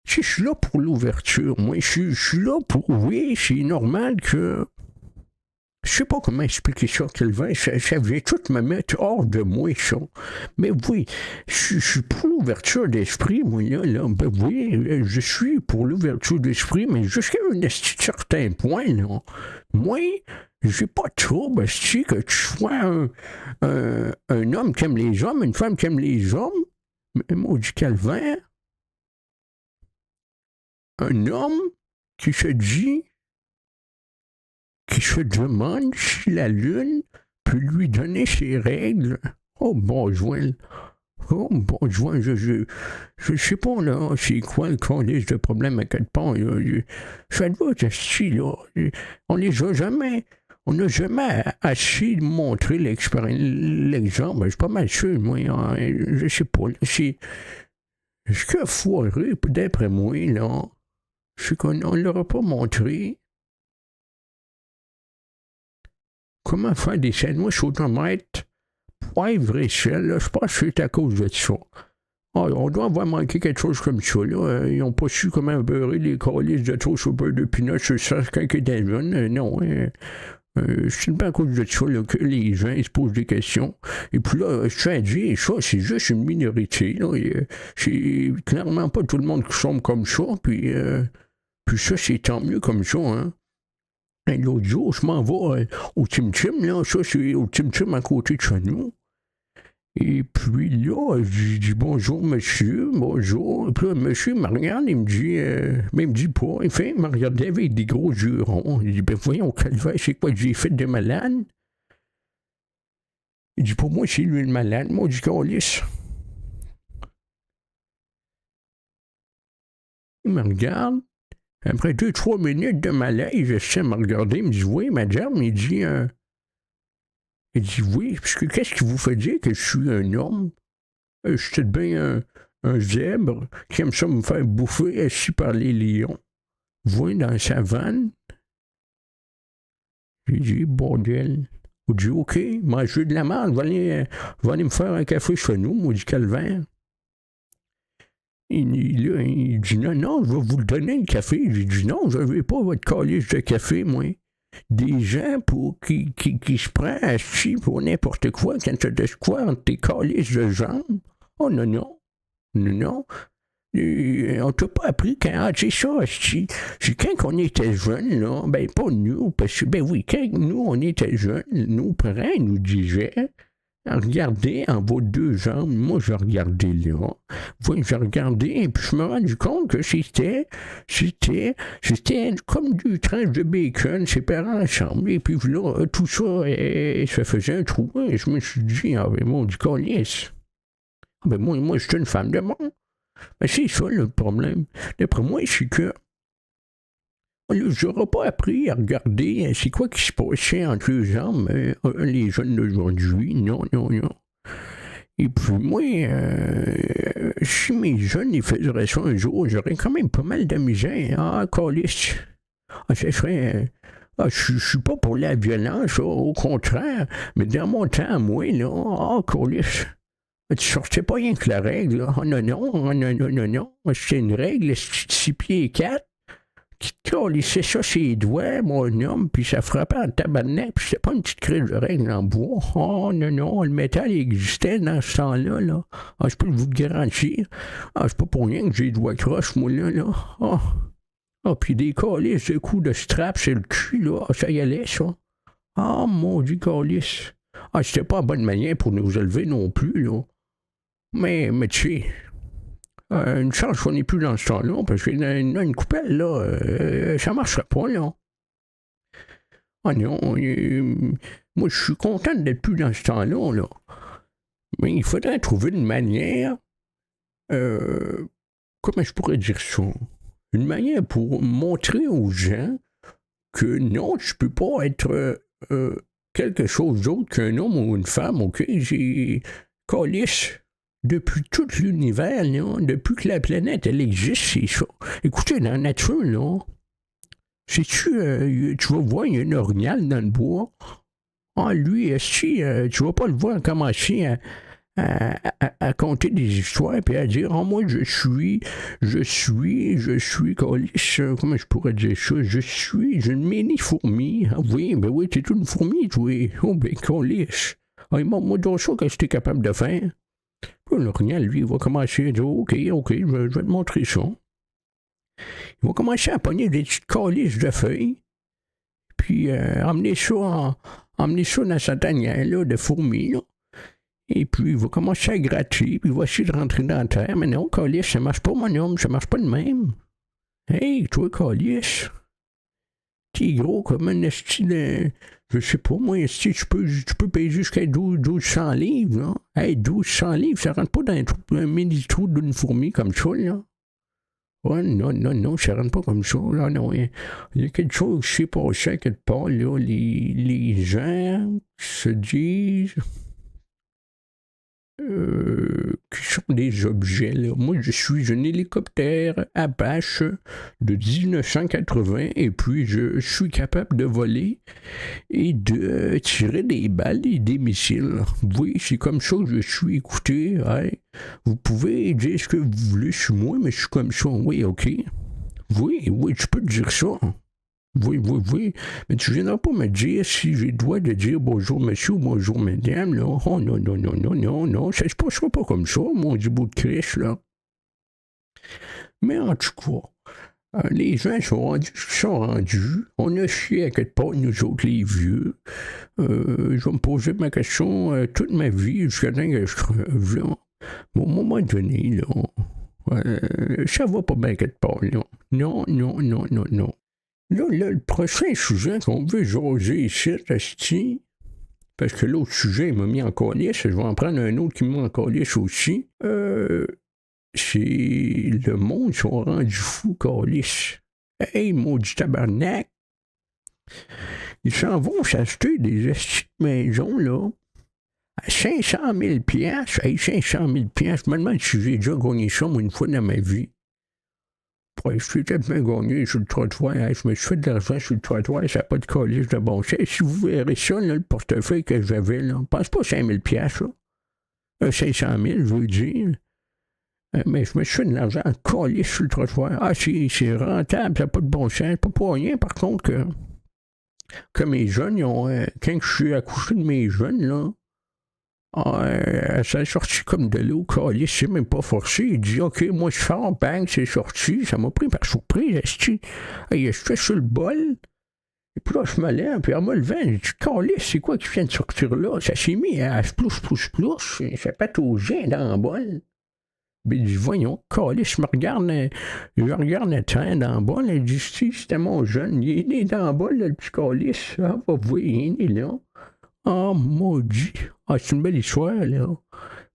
Je suis là pour l'ouverture, moi. Je suis là pour... Oui, c'est normal que... Je sais pas comment expliquer ça, Kelvin. Ça vient tout me mettre hors de moi, ça. Mais oui, je suis pour l'ouverture d'esprit, moi, là. Ben oui, je suis pour l'ouverture d'esprit, mais jusqu'à un certain point, là. Moi, j'ai pas de trouble, que tu sois un homme qui aime les hommes, une femme qui aime les hommes. Mais maudit calvaire. Un homme qui se dit, qui se demande si la lune peut lui donner ses règles. Oh bon, Joël, Oh, bon, je sais pas, là, c'est quoi le calice de problème à quelque part, là. Ça doit être asti, là. On les a jamais... On n'a jamais assez montré l'exemple. Je suis pas mal sûr, moi. Hein, je sais pas, là. C'est... Ce qui a foiré, d'après moi, là, c'est qu'on ne l'aura pas montré. Comment faire des sandwichs au tomate, poivre et sel, là, je pense que c'est à cause de ça. Ah, on doit avoir manqué quelque chose comme ça, là. Ils n'ont pas su comment beurrer les calices de sauce au beurre de pinot sur ça quand ils étaient jeunes. Non, c'est pas à cause de ça là, que les gens ils se posent des questions. Et puis là, je tiens à dire, ça, c'est juste une minorité. Là. C'est clairement pas tout le monde qui sombre comme ça. Puis ça, c'est tant mieux comme ça, hein. Et l'autre jour, je m'en vais au Tim-Tim, là. Ça, c'est au Tim-Tim à côté de chez nous. Et puis là, je dis bonjour monsieur, bonjour. Et puis là, monsieur me regarde, il me dit, mais il me dit pas. Il me regardait avec des gros yeux ronds. Il dit, ben voyons, calvaire, c'est quoi que j'ai fait de malade? Il dit, pour moi, c'est lui le malade. Moi, je dis, calice. Il me regarde. Après 2-3 minutes de malaise, je sais me regarder. Il me dit, oui, madame. Il dit, oui, parce que qu'est-ce qui vous fait dire que je suis un homme? Je suis peut-être bien un zèbre qui aime ça me faire bouffer assis par les lions. Voyez dans la savane. J'ai dit, bordel. Il dit, OK, mangez de la merde, va aller me faire un café chez nous, moi, du calvaire. Il dit, non, je vais vous le donner, le café. J'ai dit, non, je ne veux pas votre calice de café, moi. Des gens qui se prennent assis pour n'importe quoi quand tu as de quoi entre tes calices de jambes. Oh non, non. Non, non. On t'a pas appris quand c'est ça, c'est quand on était jeunes, là, ben pas nous, parce que, ben oui, quand nous, on était jeunes, nos parents nous disaient, regardez en vos deux jambes, moi je regardais là, je regardais, et puis je me rendu compte que c'était comme du tranche de bacon séparé ensemble, et puis là, tout ça, ça faisait un trou, et je me suis dit, ah ben moi, du calice. Ah ben moi, je suis une femme de monde. Ben c'est ça le problème. D'après moi, c'est que je n'aurais pas appris à regarder c'est quoi qui se passait entre les hommes, les jeunes d'aujourd'hui. Non, non, non. Et puis moi, si mes jeunes ils faisaient ça un jour, j'aurais quand même pas mal de misère. Ah, calice. Ah, ça serait... je suis pas pour la violence, au contraire. Mais dans mon temps, moi, là, ah, calice. Tu sortais pas rien que la règle, là. Oh non, non, non. C'était une règle, 6 pieds et 4, qui te calissait ça ses doigts, mon homme, puis ça frappait en tabarnak, puis c'était pas une petite crise de règle en bois. Oh non, le métal existait dans ce temps-là, là. Ah, je peux vous le garantir. Ah, c'est pas pour rien que j'ai les doigts croches, moi, là. Ah, puis des calices de coups de strap sur le cul, là. Ça y allait, ça. Ah, mon Dieu, calice. Ah, c'était pas la bonne manière pour nous élever non plus, là. Mais tu sais, une chance qu'on n'est plus dans ce temps-là, parce que une coupelle, là, ça marcherait pas, là. Ah non, moi, je suis content d'être plus dans ce temps-là, là. Mais il faudrait trouver une manière, comment je pourrais dire ça? Une manière pour montrer aux gens que non, je peux pas être quelque chose d'autre qu'un homme ou une femme, OK? J'ai calice. Depuis tout l'univers, là, depuis que la planète, elle existe, c'est ça. Écoutez, dans la nature, là, sais-tu, tu vas voir, il y a un orignal dans le bois. Ah, lui, si, tu vas pas le voir commencer à compter des histoires, puis à dire, moi, je suis, calice, comment je pourrais dire ça? Je suis une mini-fourmi. Ah oui, ben oui, t'es une fourmi, toi. Oh, ben, calice. Ah, moi, donc ça, qu'est-ce que t'es capable de faire? L'orignal, lui, il va commencer à dire, OK, je vais te montrer ça. Il va commencer à pogner des petites calices de feuilles, puis emmener ça dans sa tanière, là, de fourmis, là. Et puis, il va commencer à gratter, puis il va essayer de rentrer dans la terre. Mais non, calice, ça marche pas, mon homme, ça marche pas de même. Hey, toi, calice, t'es gros comme un esti de... je sais pas, moi, si tu peux payer jusqu'à 1200 livres, là. Hey, 1200 livres, ça rentre pas dans un mini-trou d'une fourmi comme ça, là. Ouais, non, ça rentre pas comme ça, là, non. Il y a quelque chose qui s'est passé à quelque part, là. Les gens se disent... qui sont des objets, là. Moi, je suis un hélicoptère Apache de 1980 et puis je suis capable de voler et de tirer des balles et des missiles. Oui, c'est comme ça que je suis. Écoutez, hey, vous pouvez dire ce que vous voulez sur moi, mais je suis comme ça. Oui, OK. Oui, tu peux dire ça. Oui. Mais tu ne viendras pas me dire si j'ai le droit de dire bonjour monsieur ou bonjour madame, là. Oh non. Ça se passera pas comme ça, mon petit bout de Christ, là. Mais en tout cas, les gens sont rendus. On a chié à quelque part, nous autres, les vieux. Je vais me poser ma question toute ma vie jusqu'à temps que je crève, là. Mais au moment donné, là, ça va pas bien quelque part, là. Non. Là, le prochain sujet qu'on veut jaser ici, Asti, parce que l'autre sujet m'a mis en calice, je vais en prendre un autre qui m'a en calice aussi, c'est le monde sont rendus fous, calice. Hey, maudit tabarnak! Ils s'en vont s'acheter des esti de maisons, là, à 500 000 $. Hey, 500 000 $, je me demande si j'ai déjà gagné ça, moi, une fois dans ma vie. Ouais, je suis tellement gagné sur le trottoir. Hein, je me suis fait de l'argent sur le trottoir, ça n'a pas de calice de bon sens. Si vous verrez ça, là, le portefeuille que j'avais, là, je pense pas 5 000 $, là. 500 000, je veux dire. Mais je me suis fait de l'argent en calice sur le trottoir. Ah, c'est rentable, ça n'a pas de bon sens. Pas pour rien, par contre, que mes jeunes, ils ont, quand je suis accouché de mes jeunes, là, ça est sorti comme de l'eau, calice, c'est même pas forcé. Il dit, OK, moi je sors, bang, c'est sorti. Ça m'a pris par surprise, esti. Je fais sur le bol. Et puis là, je me lève, puis en me levant, je dis, calice, c'est quoi qui vient de sortir là? Ça s'est mis à splouche. Ça pataugeait dans le bol. Puis il dit, voyons, calice, je regarde le temps dans le bol. Il dit, si, c'était mon jeune. Il est né dans le bol, là, le petit calice. Ah, va voir, il est né là. Oh, maudit. Ah, c'est une belle histoire, là.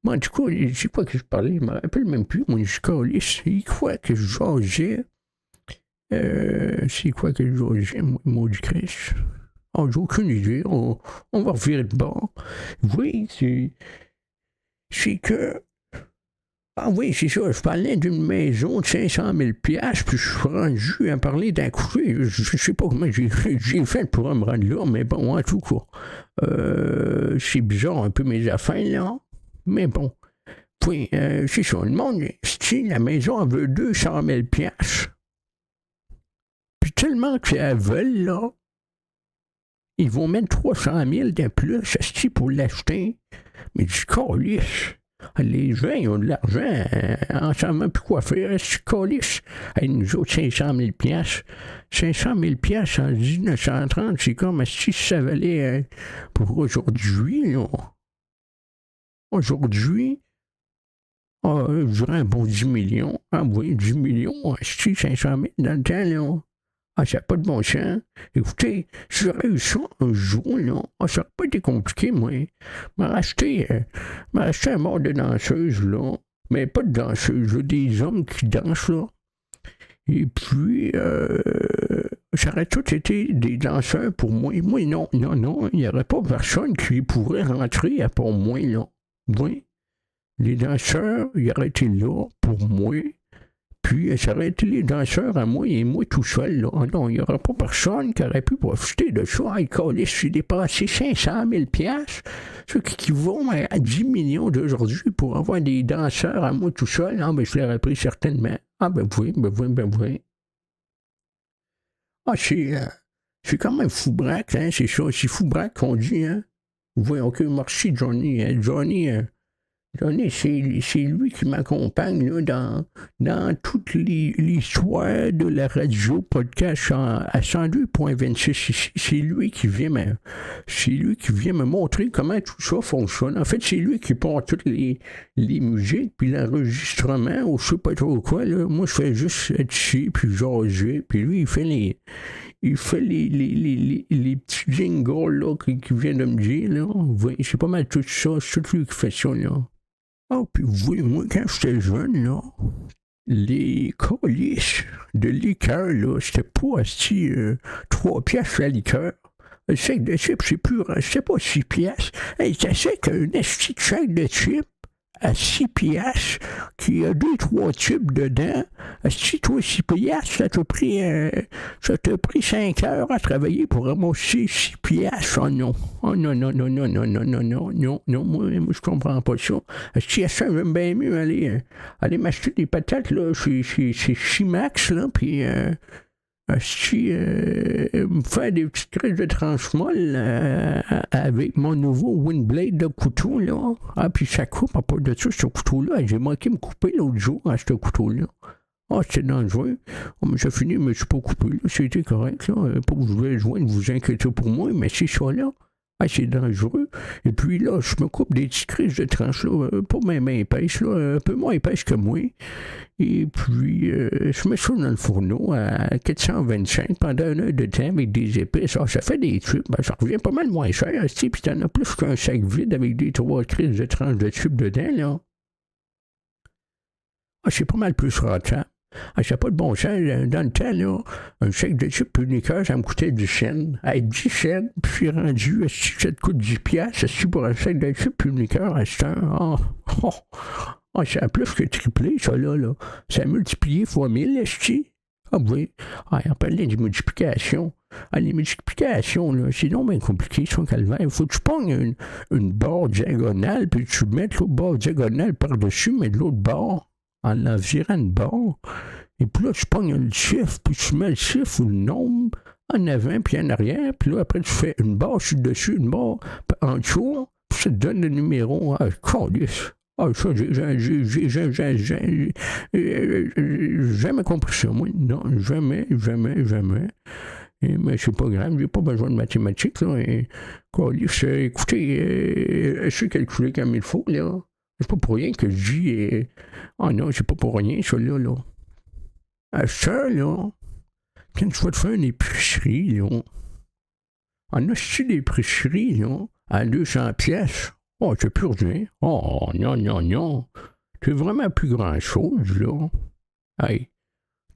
Moi, en tout cas, c'est quoi que je parlais? Je me rappelle même plus. Moi, je calisse. C'est quoi que je jasais? C'est quoi que je jasais, moi, maudit Christ? Oh, j'ai aucune idée. On va revirer de bord. Oui, c'est que... Ah oui, c'est ça. Je parlais d'une maison de 500 000 $, puis je suis rendu à parler d'un coucher. Je sais pas comment j'ai fait pour me rendre là, mais bon, en tout cas, c'est bizarre un peu mes affaires, là. Mais bon, puis, c'est ça. Le monde, si la maison, elle veut 200 000 $, puis tellement qu'elles veulent, là, ils vont mettre 300 000 de plus, pour l'acheter. Mais du calice. Les gens, ils ont de l'argent, on ne sait même plus quoi faire, c'est calice. Nous autres, 500 000 $. 500 000 $, en 1930, c'est comme si ça valait pour aujourd'hui, là. Aujourd'hui, je dirais un bon 10 millions. Ah oui, 10 millions, 500 000 dans le temps, là. Ah, ça n'a pas de bon sens. Écoutez, si j'aurais eu ça un jour, là, ça n'aurait pas été compliqué, moi. M'a racheté un mort de danseuse, là. Mais pas de danseuse, là, des hommes qui dansent, là. Et puis, ça aurait tout été des danseurs pour moi. Moi, non, il n'y aurait pas personne qui pourrait rentrer à part moi, là. Oui. Les danseurs, ils auraient été là pour moi. Puis, ça aurait été les danseurs à moi et moi tout seul, là. Non, il n'y aurait pas personne qui aurait pu profiter de ça. Ah, j'ai dépassé 500 000 $, ce qui vont à 10 millions d'aujourd'hui pour avoir des danseurs à moi tout seul. Ah, ben, je l'aurais pris certainement. Ah, ben oui. Ah, c'est quand même fou-braque, hein, c'est ça. C'est fou-braque qu'on dit, hein. Oui, OK, merci, Johnny. Johnny, c'est lui qui m'accompagne là, dans toute l'histoire de la radio podcast à 102.26 ici. C'est lui qui vient me montrer comment tout ça fonctionne. En fait, c'est lui qui porte toutes les musiques, puis l'enregistrement, ou je sais pas trop quoi. Là. Moi, je fais juste être ici, puis jaser, puis lui, il fait il fait les petits jingles là, qui vient de me dire, là. Oui, c'est pas mal tout ça, c'est tout lui qui fait ça, là. Ah, puis oui, moi, quand j'étais jeune, là, les colis de liqueur, là, c'était pas assis 3 piastres la liqueur. Le sac de chips, c'est pas 6 piastres. Hey, ça c'est qu'un esti de sac de chips à 6 piastres, qui a 2-3 tubes dedans. Si toi, 6 piastres, ça t'a pris 5 heures à travailler pour ramasser 6 piastres. Oh non. Oh non, non, non, non, non, non, non, non, non, non, moi je comprends pas ça. Si ça, j'aime bien mieux aller m'acheter des patates, là, chez Chimax, là, puis me faire des petites crises de tranche-molle avec mon nouveau Windblade de couteau, là. Ah, puis ça coupe à part de ça, ce couteau-là. J'ai manqué de me couper l'autre jour à ce couteau-là. Ah, c'était dangereux. Oh, mais j'ai fini, mais je ne suis pas coupé, là. C'était correct, là. Pas que je voulais joindre, vous inquiétez pour moi, mais c'est ça, là. Ah, c'est dangereux. Et puis là, je me coupe des petites crises de tranche, là, pas même épaisses, là, un peu moins épaisses que moi. Et puis, je mets ça dans le fourneau à 425 pendant 1 heure de temps avec des épices. Ah, ça fait des tubes. Ben, ça revient pas mal moins cher, puis t'en as plus qu'un sac vide avec des 3 crises de tranche de tubes dedans, là. Ah, c'est pas mal plus rentable. Ah, ça n'a pas de bon sens. Dans le temps, là, un sac de chips uniqueur, ça me coûtait 10 cents. Hey, 10 cents, puis je suis rendu, si ça te coûte 10 piastres, si pour un sac de chips uniqueur à cette heure, ça a plus que triplé, ça, là. Ça a multiplié fois 1000, esti. Ah oui. Ah, on parlait de multiplication. Ah, les multiplications, là, c'est donc bien compliqué, ça, calvaire. Il faut que tu pognes une barre diagonale, puis tu mets l'autre barre diagonale par-dessus, mais de l'autre barre, en environnant une barre. Et puis là, tu pognes le chiffre, puis tu mets le chiffre ou le nombre en avant, puis en arrière. Puis là, après, tu fais une barre sur le dessus, une barre en dessous, puis ça te donne le numéro. Ah, câlisse. Ah, ça, j'ai jamais compris ça, moi. Non, jamais. Mais c'est pas grave, j'ai pas besoin de mathématiques, là. Câlisse, écoutez, je sais calculer comme il faut, là. C'est pas pour rien que je dis... Ah non, c'est pas pour rien, ça, là. À ça, là, quand tu vas te faire une épicerie, là, en as-tu des épiceries, là, à 200 pièces? Oh, c'est plus rien. Oh, non. C'est vraiment plus grand-chose, là. Hey,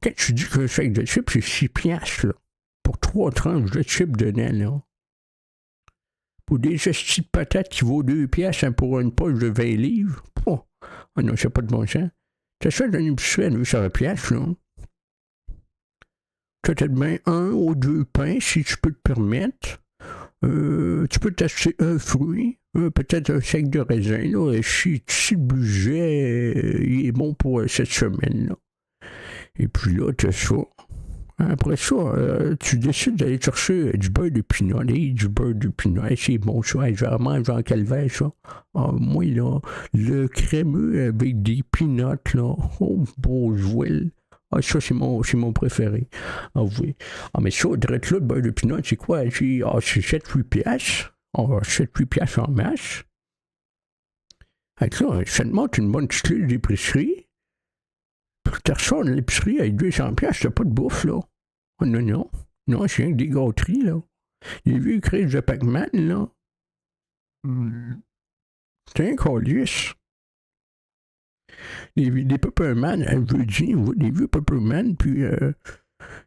quand tu dis qu'un sac de chips, c'est 6 piastres, là, pour 3 tranches de chips dedans, là. Pour des hosties de patates qui vaut 2 piastres pour une poche de 20 livres. Oh, ah non, c'est pas de bon sens. T'as ça dans une épicerie à 200 piastres, là. T'as peut-être bien 1 ou 2 pains, si tu peux te permettre. Tu peux t'acheter un fruit, peut-être un sac de raisin, là, si le budget il est bon pour cette semaine, là. Et puis là, t'as ça. Après ça, tu décides d'aller chercher du beurre de pinot. Du beurre de pinot, c'est bon ça. J'en mange en calvaire, ça. Ah, moi, là, le crémeux avec des pinottes, là. Oh, beau jouet. Ah, ça, c'est mon préféré. Ah oui. Ah, mais ça, direct là, le beurre de pinot, c'est quoi? C'est 7-8 piastres. Ah, 7-8 piastres en masse. Avec ça, ça te montre une bonne petite liste d'épicerie. T'as ça dans l'épicerie avec 200 piastres, t'as pas de bouffe, là. Oh, non. Non, c'est rien que des gâteries, là. Les vieux crises de Pac-Man, là. C'est un câlisse. Des Pepperman, je veux dire, des vieux Pepperman, puis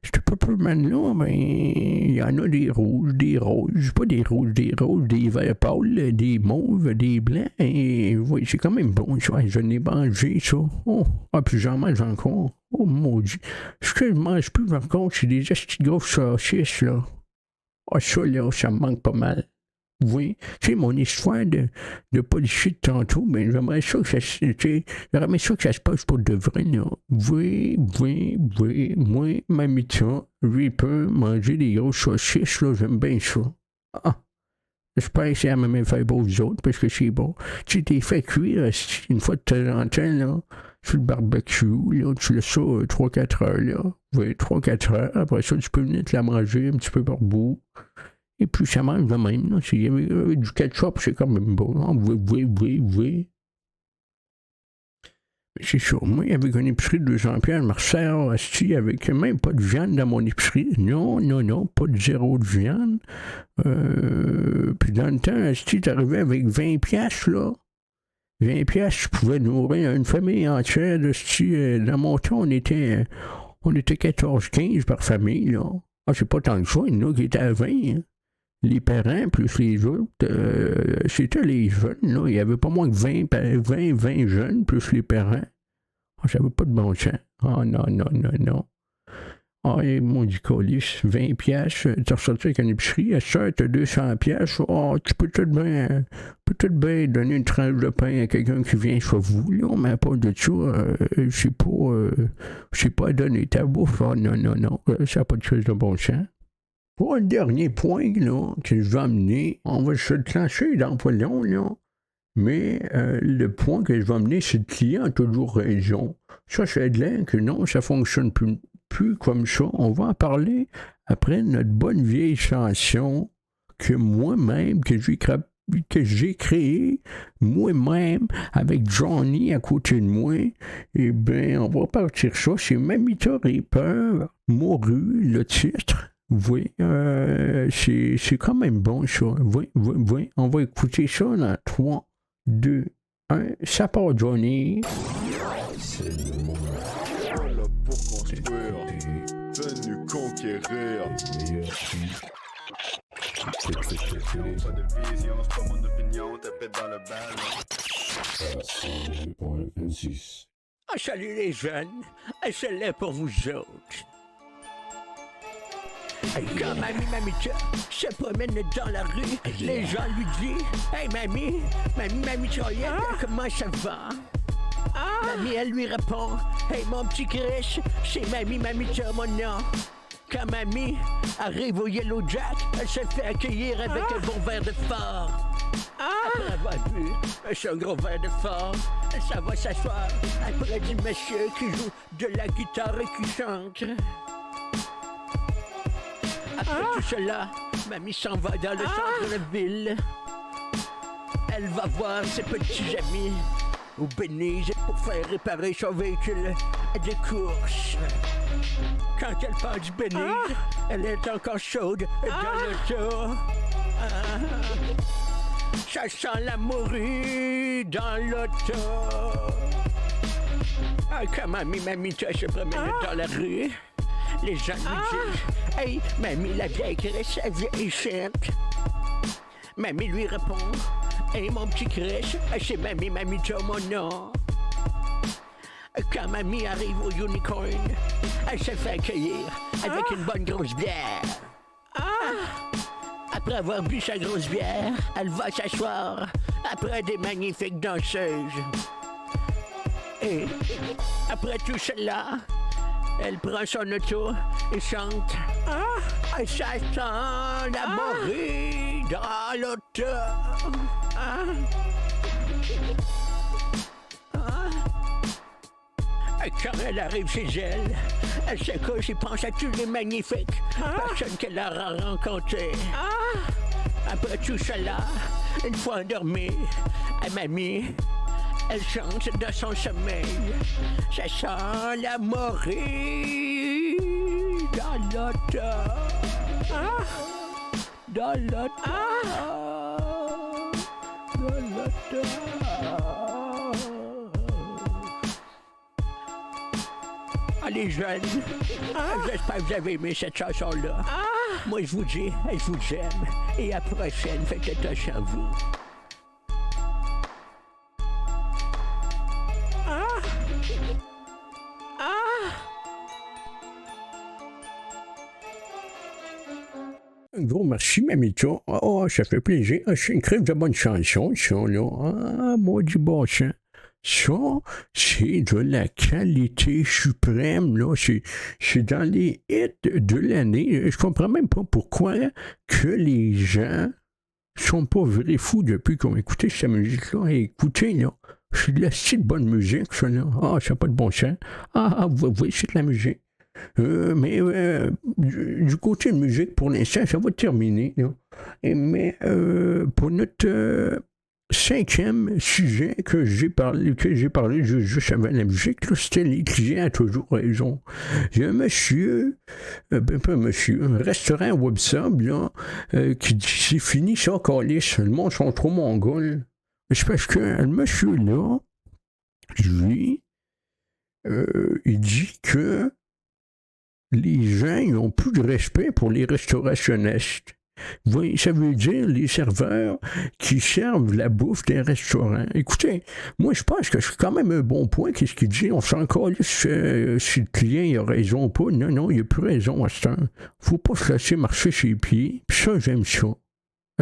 ce Pepperman-là, ben, il y en a des rouges, des roses, pas des rouges, des verts pâles, des mauves, des blancs, et oui, c'est quand même bon, ça. Je n'ai mangé, ça. Oh, ah, puis j'en mange encore. Oh, maudit. Ce que je mange plus, par contre, c'est des petites grosses saucisses, là. Ah, ça, là, ça me manque pas mal. Oui, tu sais, mon histoire de policier de tantôt, ben, j'aimerais ça que ça se passe pour de vrai, là. Oui, moi, mamie, lui, peut manger des grosses saucisses, là, j'aime bien ça. Ah, j'espère que c'est la même affaire pour vous autres, parce que c'est bon. Tu sais, t'es fait cuire, une fois de temps en temps, là, sur le barbecue, là, tu laisses ça 3-4 heures, là. Oui, 3-4 heures, après ça, tu peux venir te la manger un petit peu par bout. Et puis ça mange de même, là. Il y avait du ketchup, c'est quand même bon. Oui. C'est sûr. Moi, avec une épicerie de 200$, je me resserre asti, avec même pas de viande dans mon épicerie. Non, pas de zéro de viande. Puis dans le temps, asti, t'arrivais avec 20$, là. 20$, tu pouvais nourrir une famille entière. Asti, dans mon temps, on était 14-15 par famille, là. Ah, c'est pas tant que ça, il y en a qui étaient à 20, hein. Les parents plus les autres, c'était les jeunes, là. Il y avait pas moins que 20 jeunes plus les parents. Ah, ça n'avait pas de bon sens. Ah, non. Ah, et mon dit colis, 20$, t'as ressorti avec une épicerie, à ça, t'as 200$. Ah, tu peux tout bien donner une tranche de pain à quelqu'un qui vient chez vous, là, mais à part de ça, c'est pas donner ta bouffe. Ah, non, ça n'a pas de chose de bon sens. Pour un dernier point, là, que je vais amener, on va se clencher dans pas long, là. Mais le point que je vais amener, c'est que le client a toujours raison. Ça, c'est de l'air que non, ça fonctionne plus comme ça. On va en parler après notre bonne vieille chanson que moi-même, que j'ai créée moi-même avec Johnny à côté de moi. Eh bien, on va partir ça. C'est Mamita Reaper, Mouru, le titre. Oui, c'est quand même bon, ça. Oui. On va écouter ça dans 3, 2, 1. Ça part, Johnny. C'est le moment. Voilà pour construire, venu conquérir. Pas de vision, c'est pas mon opinion, t'es dans le bal. Ah, salut les jeunes. C'est là pour vous autres. Quand Mamita se promène dans la rue, les gens lui disent « Hey mamie Troyette, comment ça va? » Mamie, elle lui répond « Hey mon petit Chris, c'est Mamita mon nom. » Quand mamie arrive au Yellow Jack, elle se fait accueillir avec un bon verre de fort. Après avoir bu un gros verre de fort, elle s'en va s'asseoir après du monsieur qui joue de la guitare et qui chante. Après tout cela, mamie s'en va dans le centre de la ville. Elle va voir ses petits amis au Belize pour faire réparer son véhicule de course. Quand elle part du Belize, elle est encore chaude dans l'auto. Ça sent la morue dans l'auto. Quand Mamita se promène dans la rue, les gens lui disent « Hey, mamie, la vieille Chris, elle vient ici. » Mamie lui répond « Hey, mon petit Chris, c'est Mamita mon nom. » Quand mamie arrive au Unicorn, elle se fait accueillir avec une bonne grosse bière. Après avoir bu sa grosse bière, elle va s'asseoir après des magnifiques danseuses. Et après tout cela, elle prend son auto et chante « Ça sent la morue dans l'auto. » Quand elle arrive chez elle, elle se couche et pense à tous les magnifiques personnes qu'elle aura rencontrées. Après tout cela, une fois endormie, à mamie, elle chante dans son sommeil. Ça sent la morue dans l'auto. Dans l'auto. Dans l'auto. Les jeunes, j'espère que vous avez aimé cette chanson-là. Moi, je vous dis, je vous aime. Et à la prochaine, faites attention à vous. Un gros merci, Mamita. Oh, ça fait plaisir. C'est une crème de bonne chanson, ça, là. Maudit bon sang. Ça, c'est de la qualité suprême, là. C'est dans les hits de l'année. Je comprends même pas pourquoi que les gens sont pas vrais fous depuis qu'on a écouté cette musique-là. Et écoutez, là, c'est de la si bonne musique, ça, là. Ça n'a pas de bon sens. Oui, c'est de la musique. Mais du côté de musique, pour l'instant, ça va terminer, là. Mais pour notre 5e sujet que j'ai parlé juste avant la musique, là, c'était les clients ont toujours raison. Il y a un monsieur, un restaurant Websub, là, qui dit c'est fini ça, câlisse, le monde sont trop mongols. C'est parce que le monsieur là, lui, il dit que les gens n'ont plus de respect pour les restaurationnistes. Oui, ça veut dire les serveurs qui servent la bouffe des restaurants. Écoutez, moi je pense que c'est quand même un bon point. Qu'est-ce qu'il dit? On s'en calisse si le client a raison ou pas. Non, il n'a plus raison à ce temps. Faut pas se laisser marcher ses pieds. Puis ça, j'aime ça.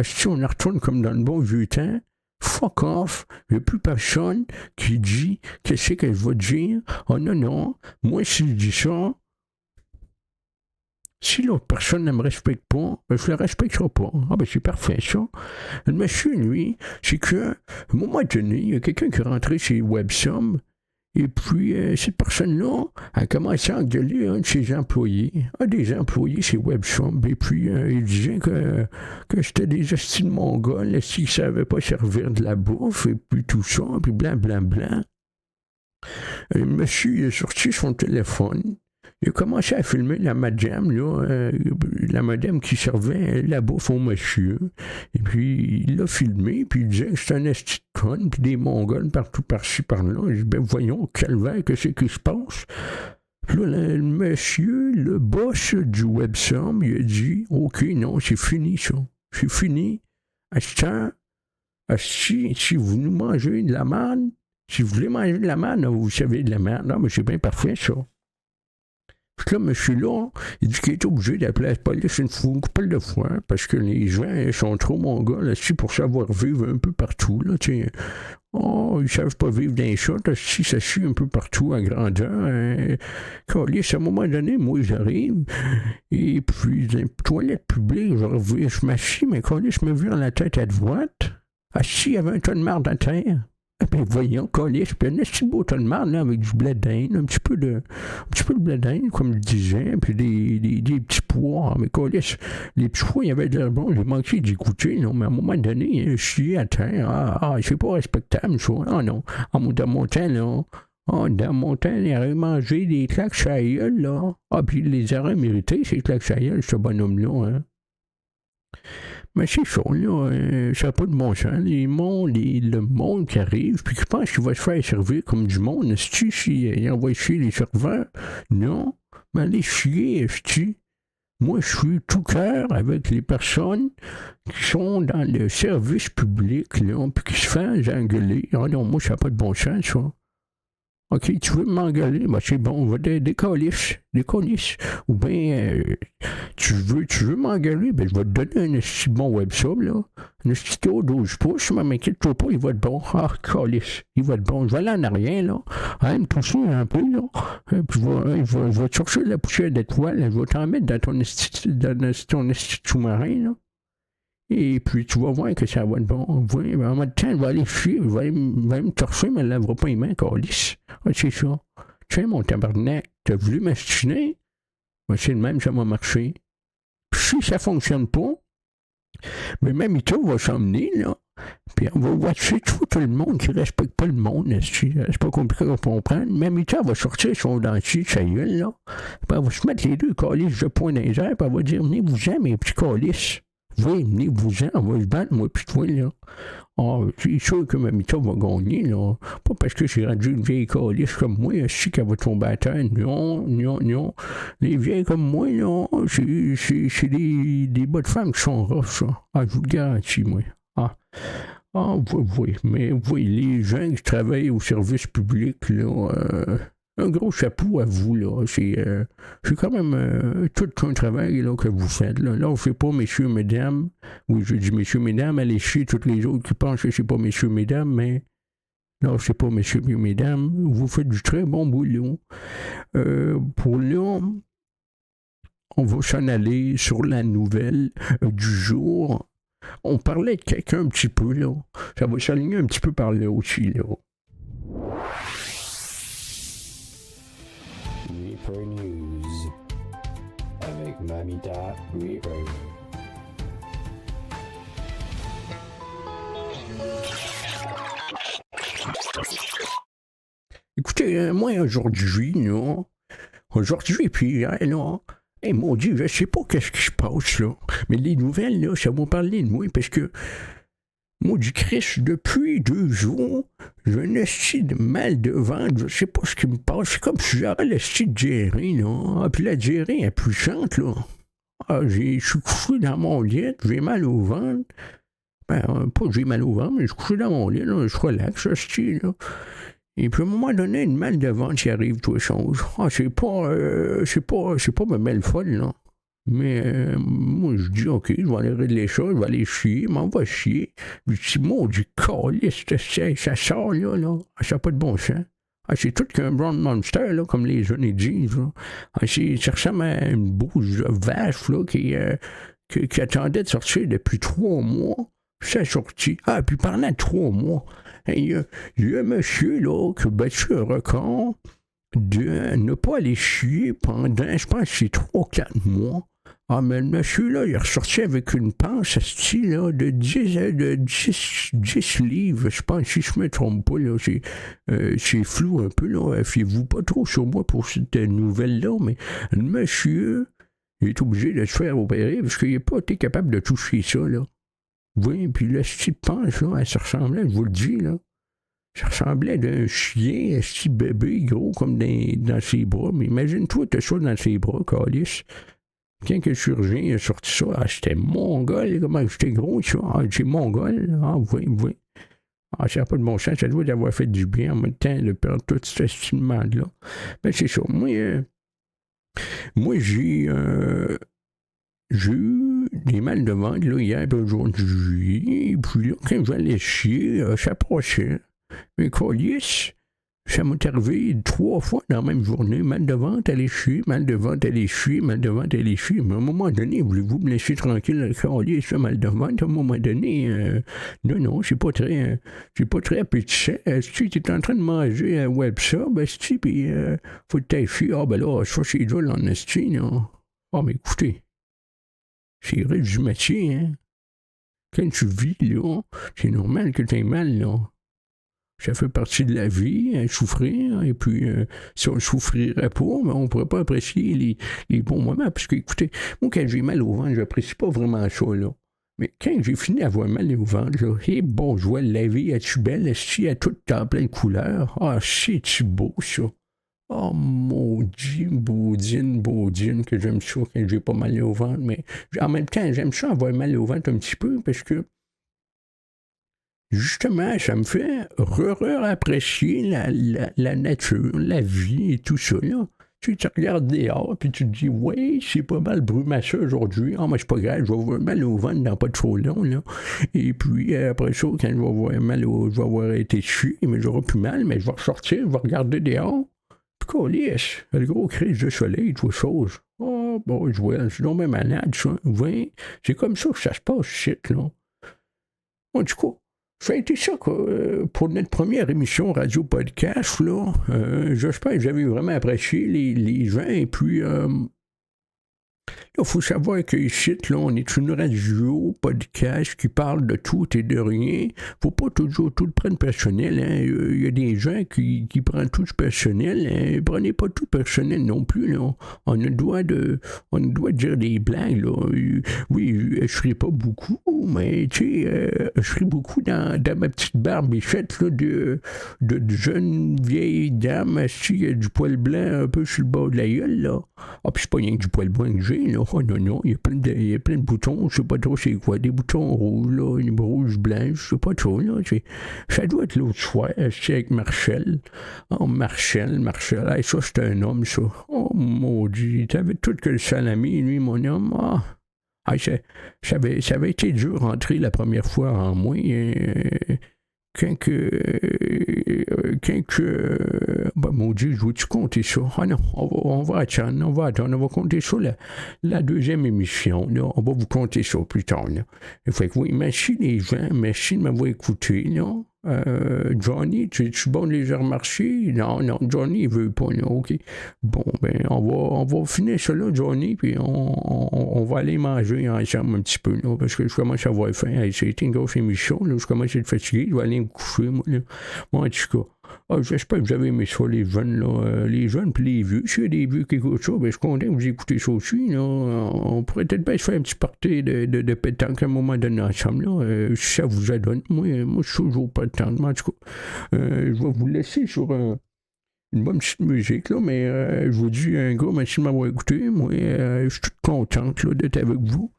Si on retourne comme dans le bon vieux temps, fuck off, il n'y a plus personne qui dit qu'est-ce qu'elle va dire. Oh non, moi si je dis ça, si l'autre personne ne me respecte pas, ben, je ne le respecterai pas. Ah ben c'est parfait ça. Le monsieur, lui, c'est qu'à un moment donné, il y a quelqu'un qui est rentré chez Websum, et puis cette personne-là a commencé à engueuler un de ses employés, un des employés chez Websum, et puis il disait que c'était des hosties de mongols, s'ils ne savaient pas servir de la bouffe, et puis tout ça, puis blanc. Le monsieur, il a sorti son téléphone. Il a commencé à filmer la madame, là, la madame qui servait la bouffe au monsieur. Et puis, il l'a filmé, puis il disait que c'était un esti de conne, puis des mongols partout, par-ci, par-là. Je dis, ben voyons, calvaire, qu'est-ce qui se passe? Puis là, le monsieur, le boss du Websum, il a dit, OK, non, c'est fini, ça. C'est fini. À ce temps, si vous nous mangez de la merde, si vous voulez manger de la merde, vous savez de la merde. Non, mais c'est bien parfait, ça. Puis là, monsieur-là, il dit qu'il est obligé d'appeler la police une couple de fois parce que les gens sont trop mongols là-dessus pour savoir vivre un peu partout. Là, ils ne savent pas vivre dans les chats. Si ça suit un peu partout à grandeur. Calice, à un moment donné, moi, j'arrive. Et puis, dans les toilettes publiques, je m'assis, mais calice, je me vire la tête à droite. Assis, il y avait un tas de marde à terre. Ben voyons, calice, puis un petit beau tas de marde, là, avec du blé d'Inde, un petit peu de blé d'Inde, comme je disais, puis des petits pois, mais calice, les petits pois, il y avait de l'air bon, j'ai manqué d'y goûter, non, mais à un moment donné, je suis à terre, c'est pas respectable, ça, non, dans mon temps, là, dans mon temps, il aurait mangé des claques à gueule, là, puis il les aurait mérités, ces claques à gueule, ce bonhomme-là, hein. Mais c'est ça, là, ça n'a pas de bon sens. Le monde qui arrive, puis qui pense qu'il va se faire servir comme du monde, est-ce il envoie chier les serveurs? Non, mais allez chier, est-ce moi, je suis tout cœur avec les personnes qui sont dans le service public, là, puis qui se font engueuler. Ah non, moi, ça n'a pas de bon sens, ça. OK, tu veux m'engueuler? Ben, c'est bon, on va des colis. Ou bien, tu veux m'engueuler? Ben, je vais te donner un petit bon Websub, là. Un petit 12 pouces, mais m'inquiète-toi pas, il va être bon. Ah, colis, il va être bon. Je vais aller en arrière, là. Me toucher un peu, là. Puis je vais te chercher la poussière d'étoile, je vais t'en mettre dans ton esti sous-marin, là. Et puis, tu vas voir que ça va être bon. Oui, mais en même temps, je vais aller chier, je vais me torcher, mais elle ne lèvera pas les mains, calice. Ah, c'est ça. Tiens, mon tabarnak, t'as voulu m'astiner? Ben, c'est le même, ça va marcher. Puis si ça ne fonctionne pas, mais même Ito va s'emmener, là. Puis on va watcher tout le monde qui ne respecte pas le monde. C'est pas compliqué à comprendre. Même Ito va sortir son dentier de sa gueule, là. Puis elle va se mettre les deux calices de poing dans les airs, puis elle va dire, venez-vous-en, mes petits calices. Oui, venez-vous-en, on va se battre, moi, pis toi, là. C'est sûr que Mamita va gagner, là. Pas parce que j'ai rendu une vieille calice comme moi, je sais qu'elle va tomber à terre. Non. Les vieilles comme moi, là, c'est des bonnes femmes qui sont rough, ça. Je vous le garantis, moi. Oui, mais oui, les gens qui travaillent au service public, là, un gros chapeau à vous, là. C'est quand même tout un travail là, que vous faites. Là, je ne sais pas, messieurs, mesdames. Oui, je dis messieurs, mesdames, allez chier tous les autres qui pensent que c'est pas messieurs, mesdames, mais là, je ne sais pas, messieurs et mesdames. Vous faites du très bon boulot. Pour là, on va s'en aller sur la nouvelle du jour. On parlait de quelqu'un un petit peu, là. Ça va s'aligner un petit peu par là aussi, là. Reaper News avec Mamita Reaper. moi, aujourd'hui, puis hier, là, maudit, je sais pas qu'est-ce qui se passe, là. Mais les nouvelles, là, ça va parler de moi, parce que, maudit Christ, depuis 2 jours, j'ai un esti de mal de ventre, je sais pas ce qui me passe, c'est comme si j'aurais l'esti de diarrhée, là. Ah, puis la diarrhée est puissante, là. Ah, je suis couché dans mon lit, j'ai mal au ventre. Ben, pas que j'ai mal au ventre, mais je suis couché dans mon lit, là, je relaxe, esti, là. Et puis à un moment donné, une mal de ventre qui arrive, tout chose. Ah, c'est pas ma belle folle, là. Mais moi, je dis, OK, je vais aller régler ça, je vais aller chier, m'en va chier. Puis je dis, maudit calice, ça sort, là. Ah, ça n'a pas de bon sens. Ah, c'est tout qu'un brown monster, là, comme les jeunes ils disent, là. Ah, ça ressemble à une bouche de vache, là, qui attendait de sortir depuis 3 mois. Puis ça a sorti. Ah, puis pendant 3 mois, il y a un monsieur, là, qui a battu un record de ne pas aller chier pendant, je pense que c'est 3-4 mois. Ah, mais le monsieur, là, il est ressorti avec une panse, style, là, de 10 livres, je pense, si je me trompe pas, là, c'est flou un peu, là, fiez-vous pas trop sur moi pour cette nouvelle-là, mais le monsieur, il est obligé de se faire opérer parce qu'il n'a pas été capable de toucher ça, là. Oui, puis le style de panse, là, ça ressemblait, je vous le dis, là, ça ressemblait d'un chien, un petit bébé, gros, comme dans ses bras, mais imagine-toi, t'as ça dans ses bras, calice. Quand que le chirurgien a sorti ça, ah, c'était mongol, comment j'étais gros, ça. Ah, c'est mongol, ah, oui. Ah, ça n'a pas de bon sens, ça doit d'avoir fait du bien en même temps de perdre tout cet estimement-là. Ben, c'est ça. Moi, j'ai eu des mal de ventre, là, hier, puis aujourd'hui, puis là, quand j'allais chier, ça passait. Mais calice, ça m'est arrivé 3 fois dans la même journée. Mal de ventre, aller chier, mal de ventre, aller chier, mal de ventre, aller chier. Mais à un moment donné, voulez-vous me laisser tranquille, calice, mal de ventre? À un moment donné, non, c'est pas très appétissant. Si tu es en train de manger un web sub, puis faut que tu chier. Ah, ben là, ça, c'est dur, en esti, là. Ah, mais écoutez, c'est vrai du métier, hein. Quand tu vis, là, c'est normal que tu aies mal, là. Ça fait partie de la vie, souffrir, et puis si on ne souffrirait pas, mais on ne pourrait pas apprécier les bons moments, parce que, écoutez, moi, quand j'ai mal au ventre, je n'apprécie pas vraiment ça, là. Mais quand j'ai fini d'avoir mal au ventre, là, bon, je vois la vie, es-tu belle, est-ce toute en pleine couleur? Ah, c'est-tu beau, ça? Oh, maudit, baudine, que j'aime ça quand j'ai pas mal au ventre, mais en même temps, j'aime ça avoir mal au ventre un petit peu, parce que justement, ça me fait apprécier la nature, la vie et tout ça, là. Tu regardes dehors, puis tu te dis, ouais, c'est pas mal brumasseux aujourd'hui. Ah, mais c'est pas grave, je vais avoir mal au ventre dans pas trop long, là. Et puis, après ça, quand je vais avoir je vais avoir été chier, mais j'aurai plus mal, mais je vais ressortir, je vais regarder dehors. Puis, colisse, le gros crise de soleil, toute chose. Oh, bon, je vois, c'est donc même malade, ça. Oui, c'est comme ça que ça se passe, shit, là. En tout cas, ça a été ça, quoi, pour notre première émission radio-podcast, là. J'espère que vous avez vraiment apprécié les gens, et puis, il faut savoir qu'ici, là, on est une radio podcast qui parle de tout et de rien. Faut pas toujours tout prendre personnel. Hein. Il y a des gens qui prennent tout personnel. Hein. Prenez pas tout personnel non plus. Là. On a le droit de dire des blagues. Là. Oui, je ferai pas beaucoup, mais tu sais, je ferai beaucoup dans ma petite barbichette là, de jeune vieille dame qui a du poil blanc un peu sur le bord de la gueule. Là. Ah, puis c'est pas rien que du poil blanc que j'ai. Là. Oh non, il y a plein de boutons, je sais pas trop c'est quoi, des boutons rouges, là, des rouges blancs, je sais pas trop, là, ça doit être l'autre soir, c'est avec Marcel. Oh, Marcel, hey, ça c'est un homme, ça. Oh, maudit, t'avais tout que le salami, lui, mon homme, ah. Ah, ça avait été dur rentrer la première fois en moi, quand maudit, je veux-tu compter ça? Ah non, on va attendre, on va compter ça la deuxième émission, là. On va vous compter ça plus tard, là. Fait que oui, merci les gens, merci de m'avoir écouté, là. Johnny, tu es-tu bon de les remarcher? Non, Johnny, il veut pas, là, OK. Bon, ben, on va finir ça là, Johnny, puis on va aller manger ensemble un petit peu, là, parce que je commence à avoir faim. Hey, c'était une grosse émission, là, je commence à être fatigué, je vais aller me coucher, moi, là. Moi, en tout cas, Ah, j'espère que vous avez aimé ça, les jeunes, là. Les jeunes puis les vieux. S'il y a des vieux qui écoutent ça, ben, je suis content que vous écoutez ça aussi, là. On pourrait peut-être bien se faire un petit party de pétanque à un moment donné ensemble, là. Si ça vous adonne. Moi, je suis toujours pas de temps, mais en tout cas. Je vais vous laisser sur une bonne petite musique, là, mais je vous dis un gros merci de m'avoir écouté. Moi, je suis toute contente, là, d'être avec vous.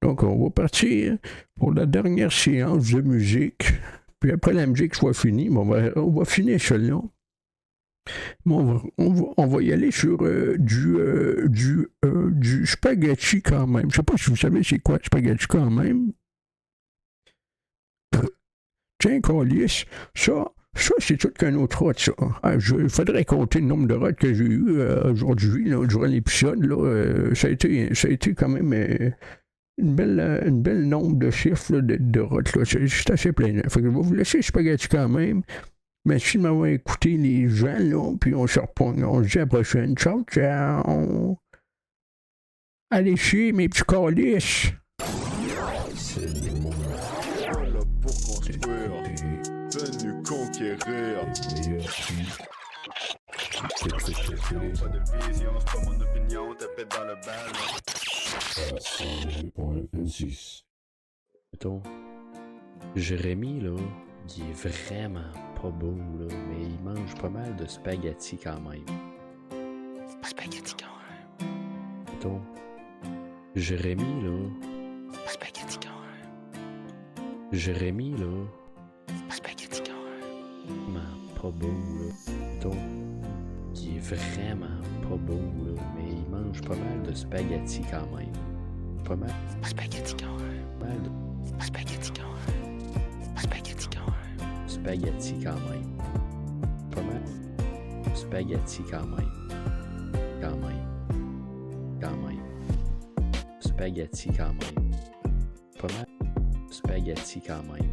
Donc, on va partir pour la dernière séance de musique. Puis après la musique soit finie, on va finir celle-là. On va y aller sur du spaghetti quand même. Je sais pas si vous savez c'est quoi spaghetti quand même. Tiens, Colis, ça c'est tout qu'un autre rot, ça. Il faudrait compter le nombre de rots que j'ai eu aujourd'hui, là, durant l'épisode. Là, ça a été quand même une belle nombre de chiffres là, de rots. C'est assez plein. Fait que je vais vous laisser spaghetti quand même. Merci de m'avoir écouté, les gens, là, puis on se reprend. On se dit à la prochaine. Ciao, ciao. Allez chier, mes petits calices. Voilà pour construire, venu conquérir. Pas de vision, c'est pas mon opinion, tapette dans le bal. 102.26. Mettons, Jérémy, là, il est vraiment pas beau, là, mais il mange pas mal de spaghettis quand même. Spaghetti quand même. Mettons, Jérémy, là, Spaghetti quand même. Jérémy, là, Spaghetti quand même. vraiment pas beau, là. Mettons, il est vraiment pas beau, là, mais il mange pas mal de spaghettis quand même. Pas mal, Spaghetti quand même. pas mal de Spaghetti quand même. Spaghetti quand même. spaghettis quand même. Pas mal, spaghettis quand même. Quand même. Quand même. Spaghetti quand même. Pas mal, spaghetti quand même.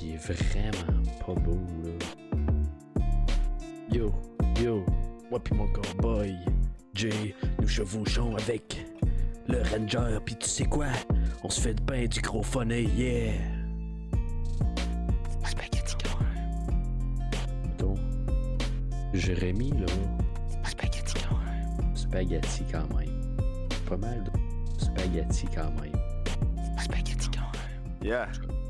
Il est vraiment pas beau, là. Yo, moi pis mon cowboy, Jay, nous chevauchons avec le ranger, pis tu sais quoi? On se fait de bain du gros funny, yeah! Spaghetti quand même. Mettons, Jérémy, là, Spaghetti quand même. spaghetti quand même. Pas mal de spaghetti quand même. Spaghetti quand même.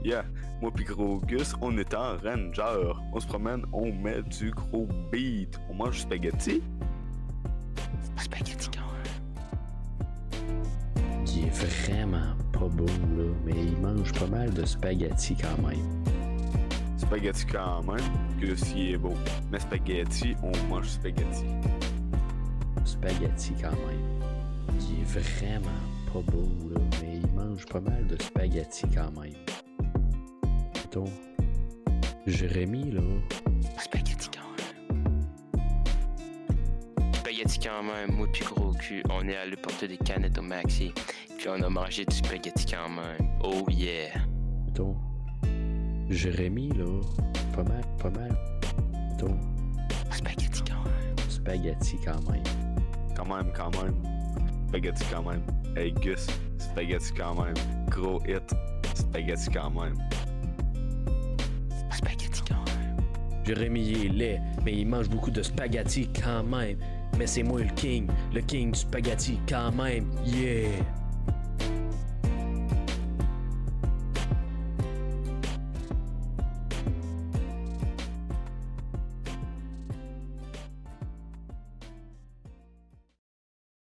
Yeah. Moi pis gros Gus, on est en ranger. On se promène, on met du gros beat. On mange du spaghetti. Spaghetti quand même. Il est vraiment pas beau, là, mais il mange pas mal de spaghetti quand même. Spaghetti quand même. Gus, il est beau. Mais spaghetti, on mange du spaghetti. Spaghetti quand même. Il est vraiment pas beau, là, mais il mange pas mal de spaghetti quand même. Mettons, Jérémy, là, Spaghetti quand même. Spaghetti quand même. Moi pis gros cul, on est allé porter des canettes au maxi. Puis on a mangé du spaghetti quand même. Oh yeah. mettons, Jérémy, là, pas mal. Mettons, Spaghetti quand même. spaghetti quand même. Quand même. Spaghetti quand même. Hey Gus, spaghetti quand même. Gros hit. Spaghetti quand même. Spaghetti quand même. Jérémy il est laid, mais il mange beaucoup de spaghetti quand même. Mais c'est moi le king du spaghetti quand même, yeah!